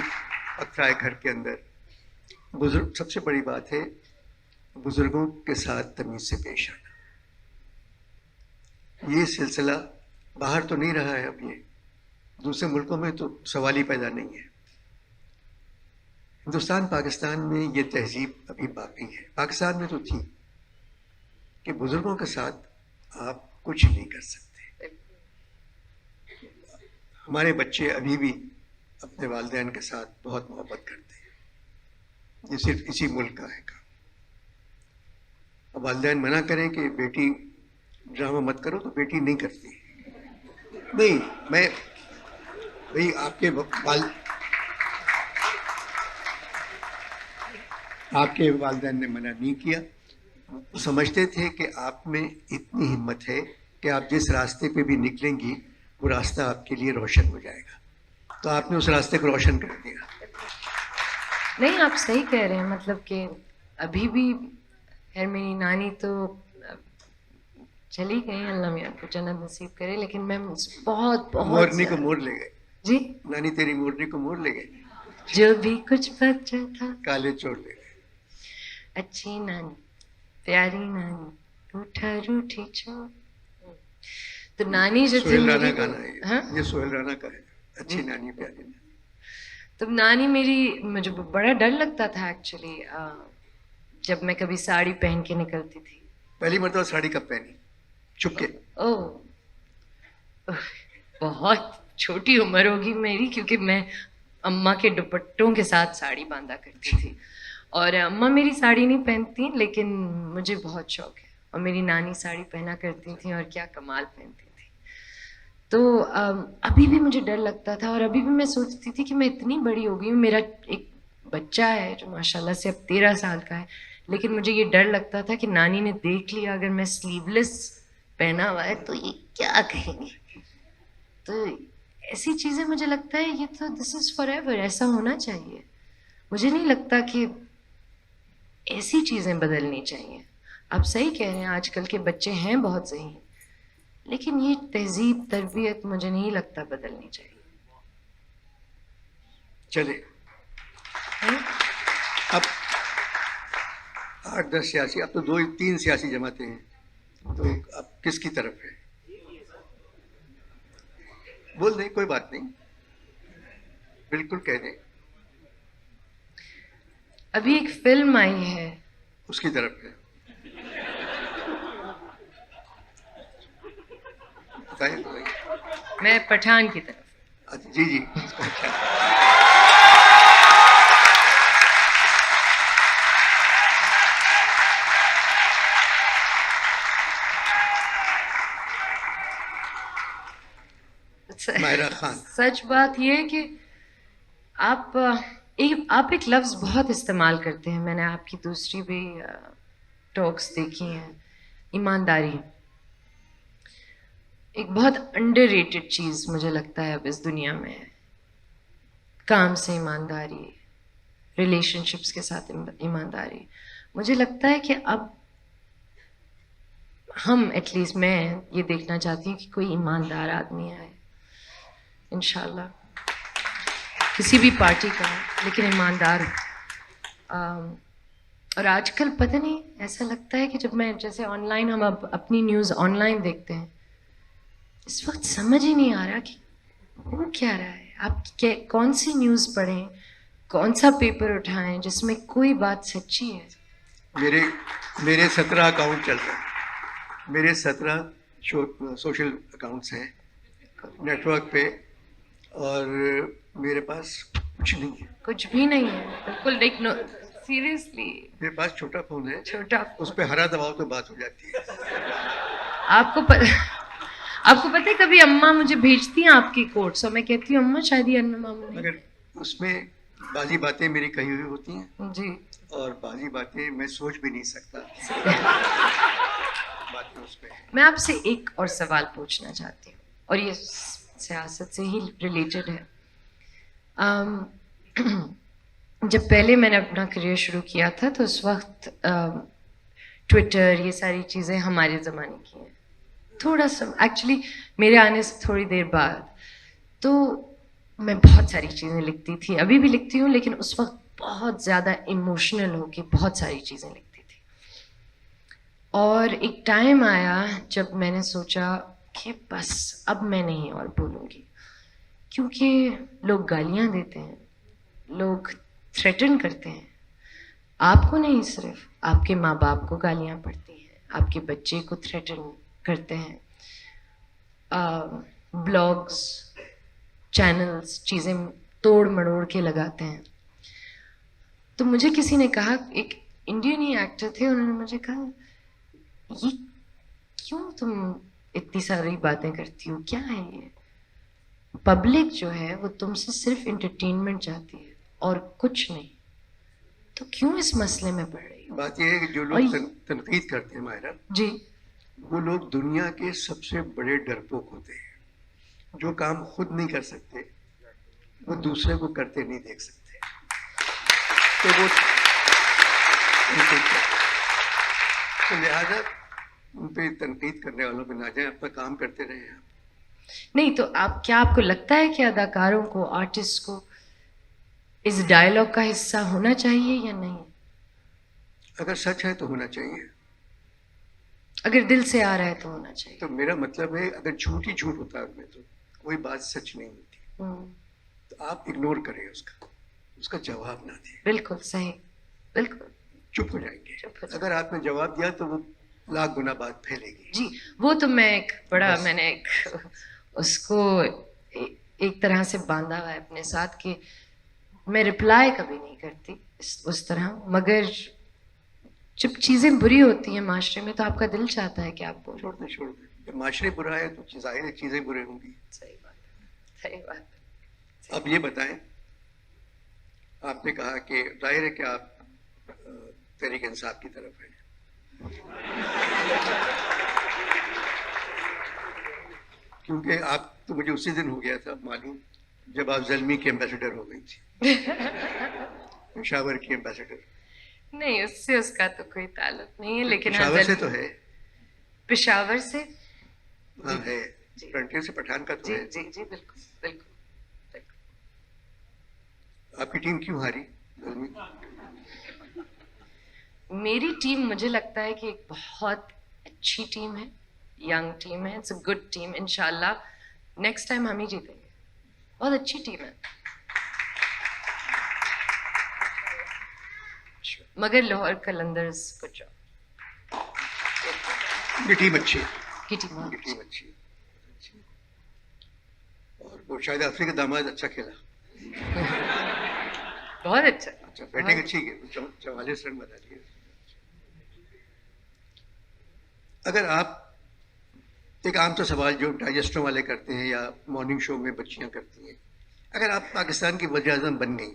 पकड़ा है घर के अंदर। बुजुर्ग, सबसे बड़ी बात है बुजुर्गों के साथ तमीज़ से पेश आना। ये सिलसिला बाहर तो नहीं रहा है, अब ये दूसरे मुल्कों में तो सवाल ही पैदा नहीं है। हिंदुस्तान पाकिस्तान में ये तहजीब अभी बाकी है। पाकिस्तान में तो थी कि बुजुर्गों के साथ आप कुछ नहीं कर सकते। हमारे बच्चे अभी भी अपने वालिदैन के साथ बहुत मोहब्बत करते हैं, ये सिर्फ इसी मुल्क का है काम। अब वालिदैन मना करें कि बेटी ड्रामा मत करो तो बेटी नहीं करती। नहीं, मैं भाई आपके वालिदैन ने मना नहीं किया। वो समझते थे कि आप में इतनी हिम्मत है कि आप जिस रास्ते पे भी निकलेंगी वो रास्ता आपके लिए रोशन हो जाएगा, तो आपने उस रास्ते को रोशन कर दिया। नहीं, आप सही कह रहे हैं। मतलब कि अभी भी खैर मेरी नानी तो चली गई, अल्लाह मियां को जन्नत नसीब करे, लेकिन मैं बहुत बहुत मोरनी को मोर ले गए जी, नानी तेरी मोरनी को मोर ले गए, जो भी कुछ बचा था काले चोर ले गए। अच्छी नानी प्यारी नानी रूठा रूठी चोर। तो नानी जो थी सोहेल राना मेरी, गाना है ये। हाँ? ये सोहेल राना का है, अच्छी नानी प्यारी नानी। तो नानी मेरी, मुझे बड़ा डर लगता था एक्चुअली जब मैं कभी साड़ी पहन के निकलती थी। पहली मरतबा साड़ी कब पहनी? चुपके? ओह, बहुत छोटी उम्र होगी मेरी, क्योंकि मैं अम्मा के दुपट्टों के साथ साड़ी बांधा करती थी। और अम्मा मेरी साड़ी नहीं पहनती, लेकिन मुझे बहुत शौक है, और मेरी नानी साड़ी पहना करती थी और क्या कमाल पहनती थी। तो अभी भी मुझे डर लगता था, और अभी भी मैं सोचती थी कि मैं इतनी बड़ी हो गई हूँ, मेरा एक बच्चा है जो माशाल्लाह से अब 13 साल का है, लेकिन मुझे ये डर लगता था कि नानी ने देख लिया अगर मैं स्लीवलेस पहना हुआ है तो ये क्या कहेंगे। तो ऐसी चीज़ें मुझे लगता है ये तो दिस इज़ फॉर एवर, ऐसा होना चाहिए। मुझे नहीं लगता कि ऐसी चीज़ें बदलनी चाहिए। आप सही कह रहे हैं, आजकल के बच्चे हैं बहुत सही, लेकिन ये तहजीब तरबियत मुझे नहीं लगता बदलनी चाहिए। चले अब 8-10 सियासी, अब तो 2-3 सियासी जमातें हैं, तो अब किसकी तरफ है? बोल दें, कोई बात नहीं, बिल्कुल कह दें। अभी एक फिल्म आई है, उसकी तरफ है, बताइए। मैं पठान की तरफ। अच्छा, जी जी, उसका क्या? मायरा खान। सच बात यह है कि आप एक लफ्ज़ बहुत इस्तेमाल करते हैं, मैंने आपकी दूसरी भी टॉक्स देखी हैं, ईमानदारी। एक बहुत अंडररेटेड चीज़ मुझे लगता है अब इस दुनिया में है। काम से ईमानदारी, रिलेशनशिप्स के साथ ईमानदारी। मुझे लगता है कि अब हम, एटलीस्ट मैं ये देखना चाहती हूँ कि कोई ईमानदार आदमी आए, इंशाल्लाह, किसी भी पार्टी का, लेकिन ईमानदार। और आजकल पता नहीं ऐसा लगता है कि जब मैं जैसे ऑनलाइन हम अब अपनी न्यूज़ ऑनलाइन देखते हैं, इस वक्त समझ ही नहीं आ रहा कि हो क्या रहा है। आप कौन सी न्यूज़ पढ़ें, कौन सा पेपर उठाएं जिसमें कोई बात सच्ची है। मेरे 17 अकाउंट चल रहे हैं, मेरे 17 सोशल अकाउंट्स हैं नेटवर्क पे, और मेरे पास कुछ नहीं है। कुछ भी नहीं है, बिल्कुल लाइक नो, सीरियसली। मेरे पास छोटा फोन है, छोटा, उस पे हरा दबाओ तो बात हो जाती है। आपको पता है कभी अम्मा मुझे भेजती हैं आपकी कोट्स और मैं कहती हूँ अम्मा शायद ये अन्ना मामू ने, मगर उसमें बाजी बातें मेरी कही हुई होती हैं जी, और बाजी बातें मैं सोच भी नहीं सकता बातें उस पे। मैं आपसे एक और सवाल पूछना चाहती हूँ और ये सियासत से ही रिलेटेड है। जब पहले मैंने अपना करियर शुरू किया था तो उस वक्त ट्विटर ये सारी चीज़ें हमारे ज़माने की हैं, थोड़ा सा एक्चुअली मेरे आने से थोड़ी देर बाद। तो मैं बहुत सारी चीज़ें लिखती थी, अभी भी लिखती हूँ, लेकिन उस वक्त बहुत ज़्यादा इमोशनल होके बहुत सारी चीज़ें लिखती थी। और एक टाइम आया जब मैंने सोचा कि बस अब मैं नहीं और बोलूँगी, क्योंकि लोग गालियाँ देते हैं, लोग थ्रेटन करते हैं। आपको नहीं, सिर्फ आपके माँ बाप को गालियाँ पड़ती हैं, आपके बच्चे को थ्रेटन करते हैं, ब्लॉग्स, चैनल्स चीज़ें तोड़ मड़ोड़ के लगाते हैं। तो मुझे किसी ने कहा, एक इंडियन ही एक्टर थे, उन्होंने मुझे कहा ये क्यों तुम इतनी सारी बातें करती हो, क्या है ये? पब्लिक जो है वो तुमसे सिर्फ एंटरटेनमेंट चाहती है और कुछ नहीं, तो क्यों इस मसले में पड़ रही हो? बात यह है कि जो लोग तनकीद करते हैं मायरा जी, वो लोग दुनिया के सबसे बड़े डरपोक होते हैं। जो काम खुद नहीं कर सकते वो दूसरे को करते नहीं देख सकते, तो वो तो लिहाजा उन पे तनकीद करने वालों पे ना जाए, अपना काम करते रहे आप। नहीं तो आपको लगता है कि अदाकारों को, आर्टिस्ट को इस डायलॉग का हिस्सा होना चाहिए या नहीं? अगर सच है तो होना चाहिए, अगर दिल से आ रहा है तो होना चाहिए। तो मेरा मतलब है अगर झूठ ही झूठ होता है उनमें तो कोई बात सच नहीं होती, तो आप इग्नोर करें उसका जवाब ना दें। बिल्कुल सही, बिल्कुल चुप हो जाएंगे। अगर आपने जवाब दिया तो वो लाख गुना बात फैलेगी। जी, वो तो मैं एक बड़ा, मैंने एक उसको एक तरह से बांधा हुआ है अपने साथ कि मैं रिप्लाई कभी नहीं करती उस तरह, मगर जब चीज़ें बुरी होती हैं माशरे में तो आपका दिल चाहता है कि आप बोलो। छोड़ दे। जब माशरे बुरा है तो जाहिर है चीज़ें बुरी होंगी। सही बात, सही बात। अब ये बताएं, आपने कहा कि जाहिर है कि आप तहरीक इंसाफ की तरफ हैं, क्योंकि आप तो मुझे उसी दिन हो गया था मालूम जब आप ज़ल्मी की एम्बेसडर हो गई थी पेशावर की एम्बेसडर। नहीं, उससे उसका तो कोई ताल्लुक नहीं है, लेकिन पेशावर से तो है। पेशावर से हाँ है, फ्रंटियर से पठान का तो जी, है। जी जी बिल्कुल बिल्कुल बिल्कुल। आपकी टीम क्यों हारी? मेरी टीम, मुझे लगता है कि एक बहुत अच्छी टीम है, यंग टीम है, इट्स अ गुड टीम। इंशाल्लाह नेक्स्ट टाइम हम ही जीतेंगे, बहुत अच्छी टीम है। मगर लाहौर कलंदर्स गुड जॉब, ये टीम अच्छी है, की टीम ये टीम अच्छी है। और वो शायद अफ्रीका का दामाद अच्छा खेला, बहुत अच्छा, बैटिंग अच्छी की, 44 रन बना लिए। अगर आप एक आम सा सवाल जो डाइजेस्टों वाले करते हैं या मॉर्निंग शो में बच्चियां करती हैं, अगर आप पाकिस्तान की वज़ीर आज़म बन गई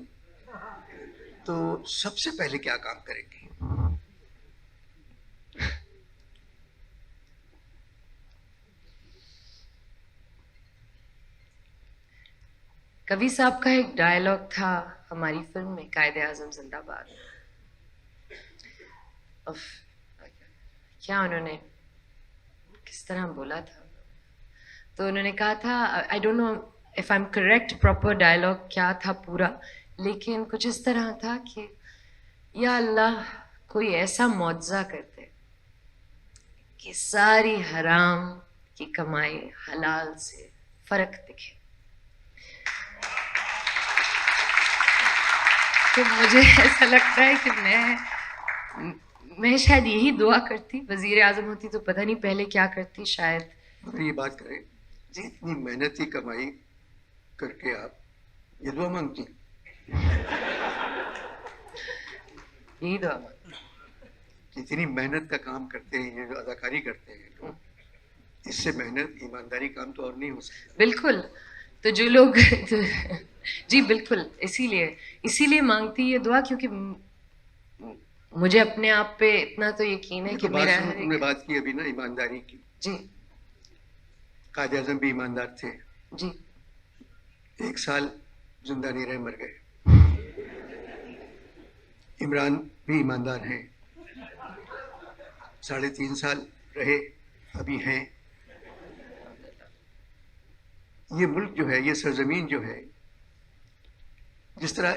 तो सबसे पहले क्या काम करेंगी? कवि साहब का एक डायलॉग था हमारी फिल्म में, कायदे आज़म जिंदाबाद। क्या उन्होंने किस तरह बोला था, तो उन्होंने कहा था, I don't know if I am correct, proper dialogue क्या था पूरा, लेकिन कुछ इस तरह था कि या अल्लाह कोई ऐसा मुआवजा कर दे कि सारी हराम की कमाई हलाल से फर्क दिखे, तो मुझे ऐसा लगता है कि मैं शायद यही दुआ करती। वजीर आजम होती तो पता नहीं पहले क्या करती, शायद। अगर ये बात करें जी, इतनी मेहनती कमाई करके आप ये दुआ मांगती, यही दुआ मांगती। इतनी मेहनत का काम करते हैं, ये जो अदाकारी करते हैं लोग, इससे मेहनत ईमानदारी काम तो और नहीं हो सकता। बिल्कुल। तो जो लोग जी बिल्कुल, इसीलिए मांगती ये दुआ, क्योंकि मुझे अपने आप पे इतना तो यकीन है कि मेरा तुमने बात की अभी ना ईमानदारी की। जी कायद आज़म भी ईमानदार थे जी। 1 साल जिंदा नहीं रहे, मर गए। इमरान भी ईमानदार हैं, 3.5 साल रहे, अभी हैं। ये मुल्क जो है, ये सरजमीन जो है, जिस तरह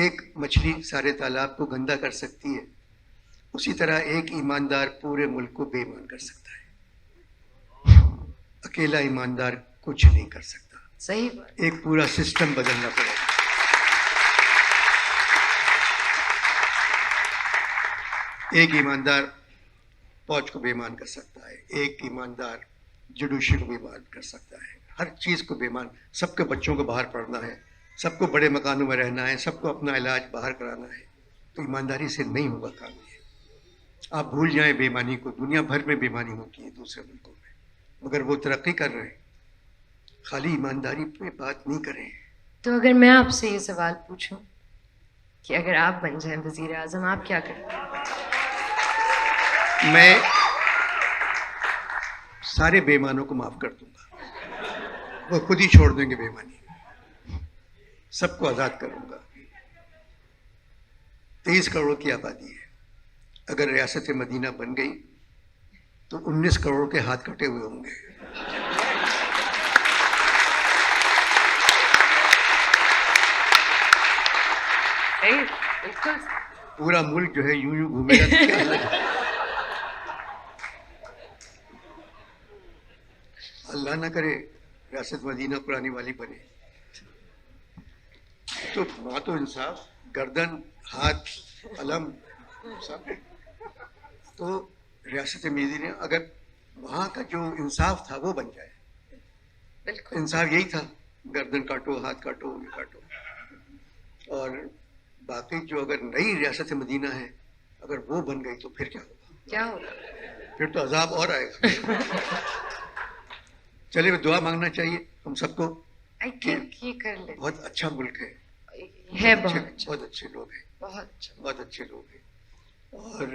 एक मछली सारे तालाब को गंदा कर सकती है, उसी तरह एक ईमानदार पूरे मुल्क को बेईमान कर सकता है। अकेला ईमानदार कुछ नहीं कर सकता। सही बात। एक पूरा सिस्टम बदलना पड़ेगा। एक ईमानदार फौज को बेईमान कर सकता है, एक ईमानदार जुडिशरी को बेईमान कर सकता है, हर चीज़ को बेईमान। सबके बच्चों को बाहर पढ़ना है, सबको बड़े मकानों में रहना है, सबको अपना इलाज बाहर कराना है, तो ईमानदारी से नहीं होगा काम ये। आप भूल जाएं बेईमानी को, दुनिया भर में बेईमानी होती है दूसरे मुल्कों में, मगर वो तरक्की कर रहे हैं। खाली ईमानदारी पे बात नहीं करें। तो अगर मैं आपसे ये सवाल पूछूं कि अगर आप बन जाएं वजीर आजम, आप क्या करें? मैं सारे बेईमानों को माफ कर दूंगा, वो खुद ही छोड़ देंगे बेईमानी, सबको आज़ाद करूंगा। 23 करोड़ की आबादी है, अगर रियासत मदीना बन गई तो 19 करोड़ के हाथ कटे हुए होंगे। बिल्कुल। पूरा मुल्क जो है यूं यूं घूमेगा तो क्या अलग है। अल्लाह ना करे रियासत मदीना पुरानी वाली बने, तो वहाँ तो इंसाफ, गर्दन, हाथ, अलम सब। तो रियासत मदीना अगर वहाँ का जो इंसाफ था वो बन जाए, बिल्कुल। इंसाफ यही था, गर्दन काटो, हाथ काटो, ये काटो। और बाकी जो अगर नई रियासत मदीना है, अगर वो बन गई तो फिर क्या होगा? क्या होगा? फिर तो अजाब और आएगा। चलिए, दुआ मांगना चाहिए हम सबको। आई थिंक ये कर ले। बहुत अच्छा मुल्क है, बहुत अच्छे लोग हैं, बहुत अच्छे लोग हैं। और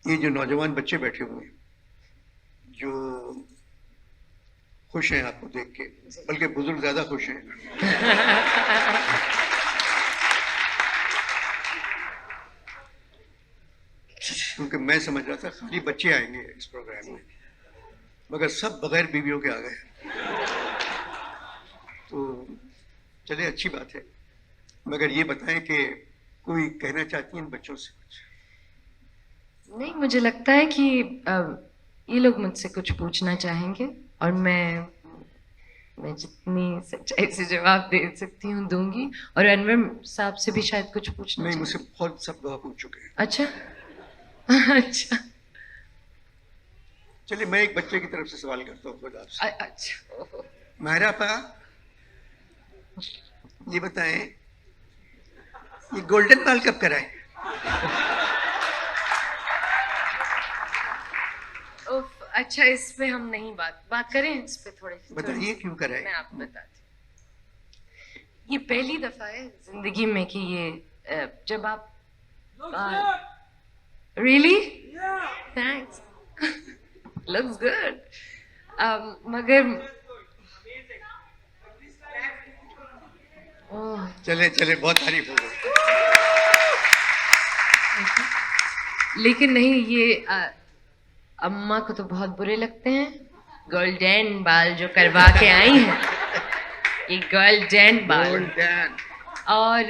ये जो नौजवान बच्चे बैठे हुए हैं, जो खुश हैं आपको देख के, बल्कि बुजुर्ग ज्यादा खुश हैं। क्योंकि मैं समझ रहा था खाली बच्चे आएंगे इस प्रोग्राम में, मगर सब बगैर बीवियों के आ गए। तो चले, अच्छी बात है। मगर ये बताएं कि कोई कहना चाहती हैं इन बच्चों से कुछ? नहीं, मुझे लगता है कि ये लोग मुझसे कुछ पूछना चाहेंगे और मैं जितनी सच्चाई से जवाब दे सकती हूँ दूंगी। और अनवर साहब से भी शायद कुछ पूछना। नहीं, मुझसे बहुत सब लोग पूछ चुके हैं। अच्छा अच्छा, चलिए मैं एक बच्चे की तरफ से सवाल करता हूँ खुद आपसे। अच्छा। मायरा पा, ये बताएं, ये गोल्डन बॉल कब कराए? अच्छा, इस पे हम नहीं बात करें, इस पे थोड़े बताइए क्यों कराए? मैं आपको बताती हूँ। ये पहली दफा है जिंदगी में कि ये जब आप रियली थैंक्स लुक्स गुड, मगर चले चले, बहुत तारीफ हो गई। लेकिन नहीं, ये अम्मा को तो बहुत बुरे लगते हैं। गोल्डन बाल जो करवा के आई हैं, ये गोल्डन बाल। गोल्डन और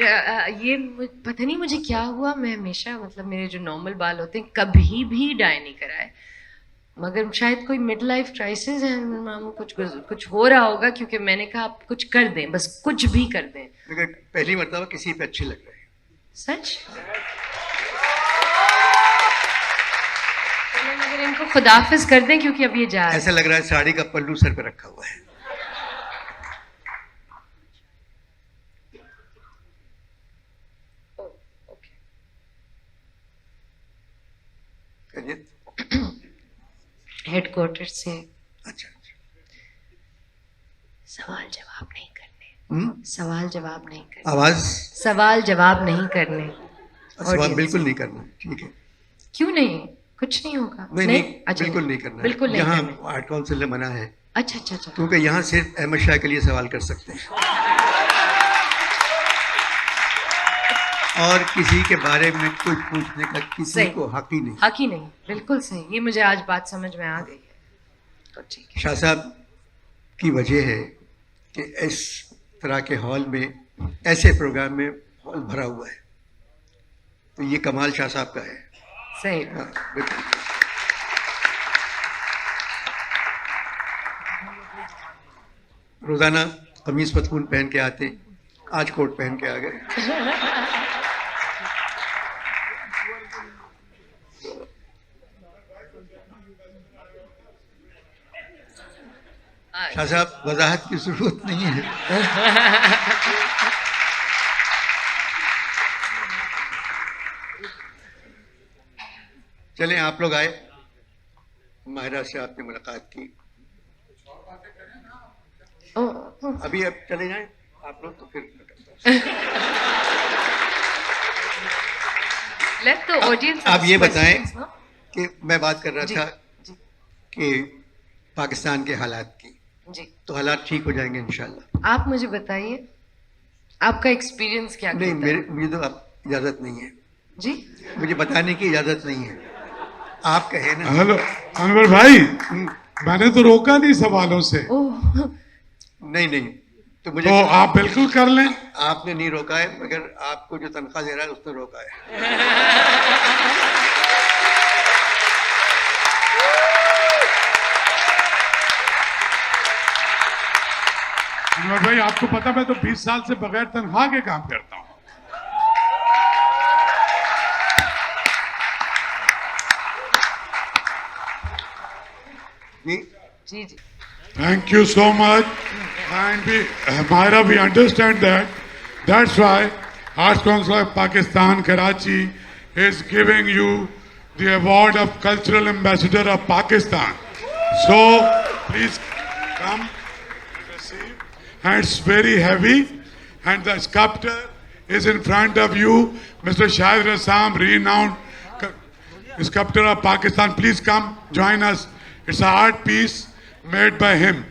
पता नहीं मुझे क्या हुआ, मैं हमेशा मतलब मेरे जो नॉर्मल बाल होते हैं कभी भी डाई नहीं कराए, मगर शायद कोई मिड लाइफ क्राइसिस है मामू, कुछ हो रहा होगा, क्योंकि मैंने कहा आप कुछ कर दें, बस कुछ भी कर दें। मगर पहली मरतबा किसी पे अच्छे लग रहे हैं। सच? चलें मगर इनको खुदाफिज कर दें, क्योंकि अब ये जा रहे हैं। ऐसा लग रहा है साड़ी का पल्लू सर पे रखा हुआ है। हेडक्वार्टर से अच्छा, सवाल जवाब नहीं करने, सवाल जवाब नहीं करने, आवाज सवाल जवाब नहीं करने, सवाल बिल्कुल नहीं करना, ठीक है? क्यों नहीं? कुछ नहीं होगा। नहीं, अच्छा, बिल्कुल नहीं करना, बिल्कुल नहीं यहाँ करना। आर्ट काउंसिल ने मना है, अच्छा अच्छा अच्छा, क्योंकि यहाँ सिर्फ अहमद शाह के लिए सवाल कर सकते हैं और किसी के बारे में कुछ पूछने का किसी सही। को हक ही नहीं। हक ही नहीं, बिल्कुल सही। ये मुझे आज बात समझ में आ गई है, तो ठीक है। शाह साहब की वजह है कि इस तरह के हॉल में, ऐसे प्रोग्राम में हॉल भरा हुआ है, तो ये कमाल शाह साहब का है। सही। हाँ, बिल्कुल। रोजाना कमीज पतलून पहन के आते, आज कोट पहन के आ गए। शाह साहब वजाहत की जरूरत नहीं है। चलें, आप लोग आए, माहिरा से आपने मुलाकात की, अभी अब चले जाएं आप लोग तो फिर लेट द ऑडियंस। आप ये बताएं कि मैं बात कर रहा जी, था जी, कि पाकिस्तान के हालात की, जी। तो हालात ठीक हो जाएंगे इंशाल्लाह। आप मुझे बताइए आपका एक्सपीरियंस क्या नहीं, कहता है? मुझे तो अब इजाजत नहीं है, जी, मुझे बताने की इजाजत नहीं है, आप कहे ना। हेलो अनवर भाई, मैंने तो रोका नहीं सवालों से, ओह नहीं नहीं, तो मुझे तो आप बिल्कुल कर लें। आपने नहीं रोका है, मगर आपको जो तनख्वाह दे रहा है उसने रोका है। अनवर भाई, आपको पता, मैं तो 20 साल से बगैर तनख्वाह के काम करता हूँ। जी जी जी। Thank you so much. And Myra, we understand that. That's why Arts Council of Pakistan, Karachi, is giving you the award of Cultural Ambassador of Pakistan. So, please come receive. And it's very heavy. And the sculptor is in front of you, Mr. Shahid Rassam, renowned sculptor of Pakistan. Please come join us. It's an art piece made by him.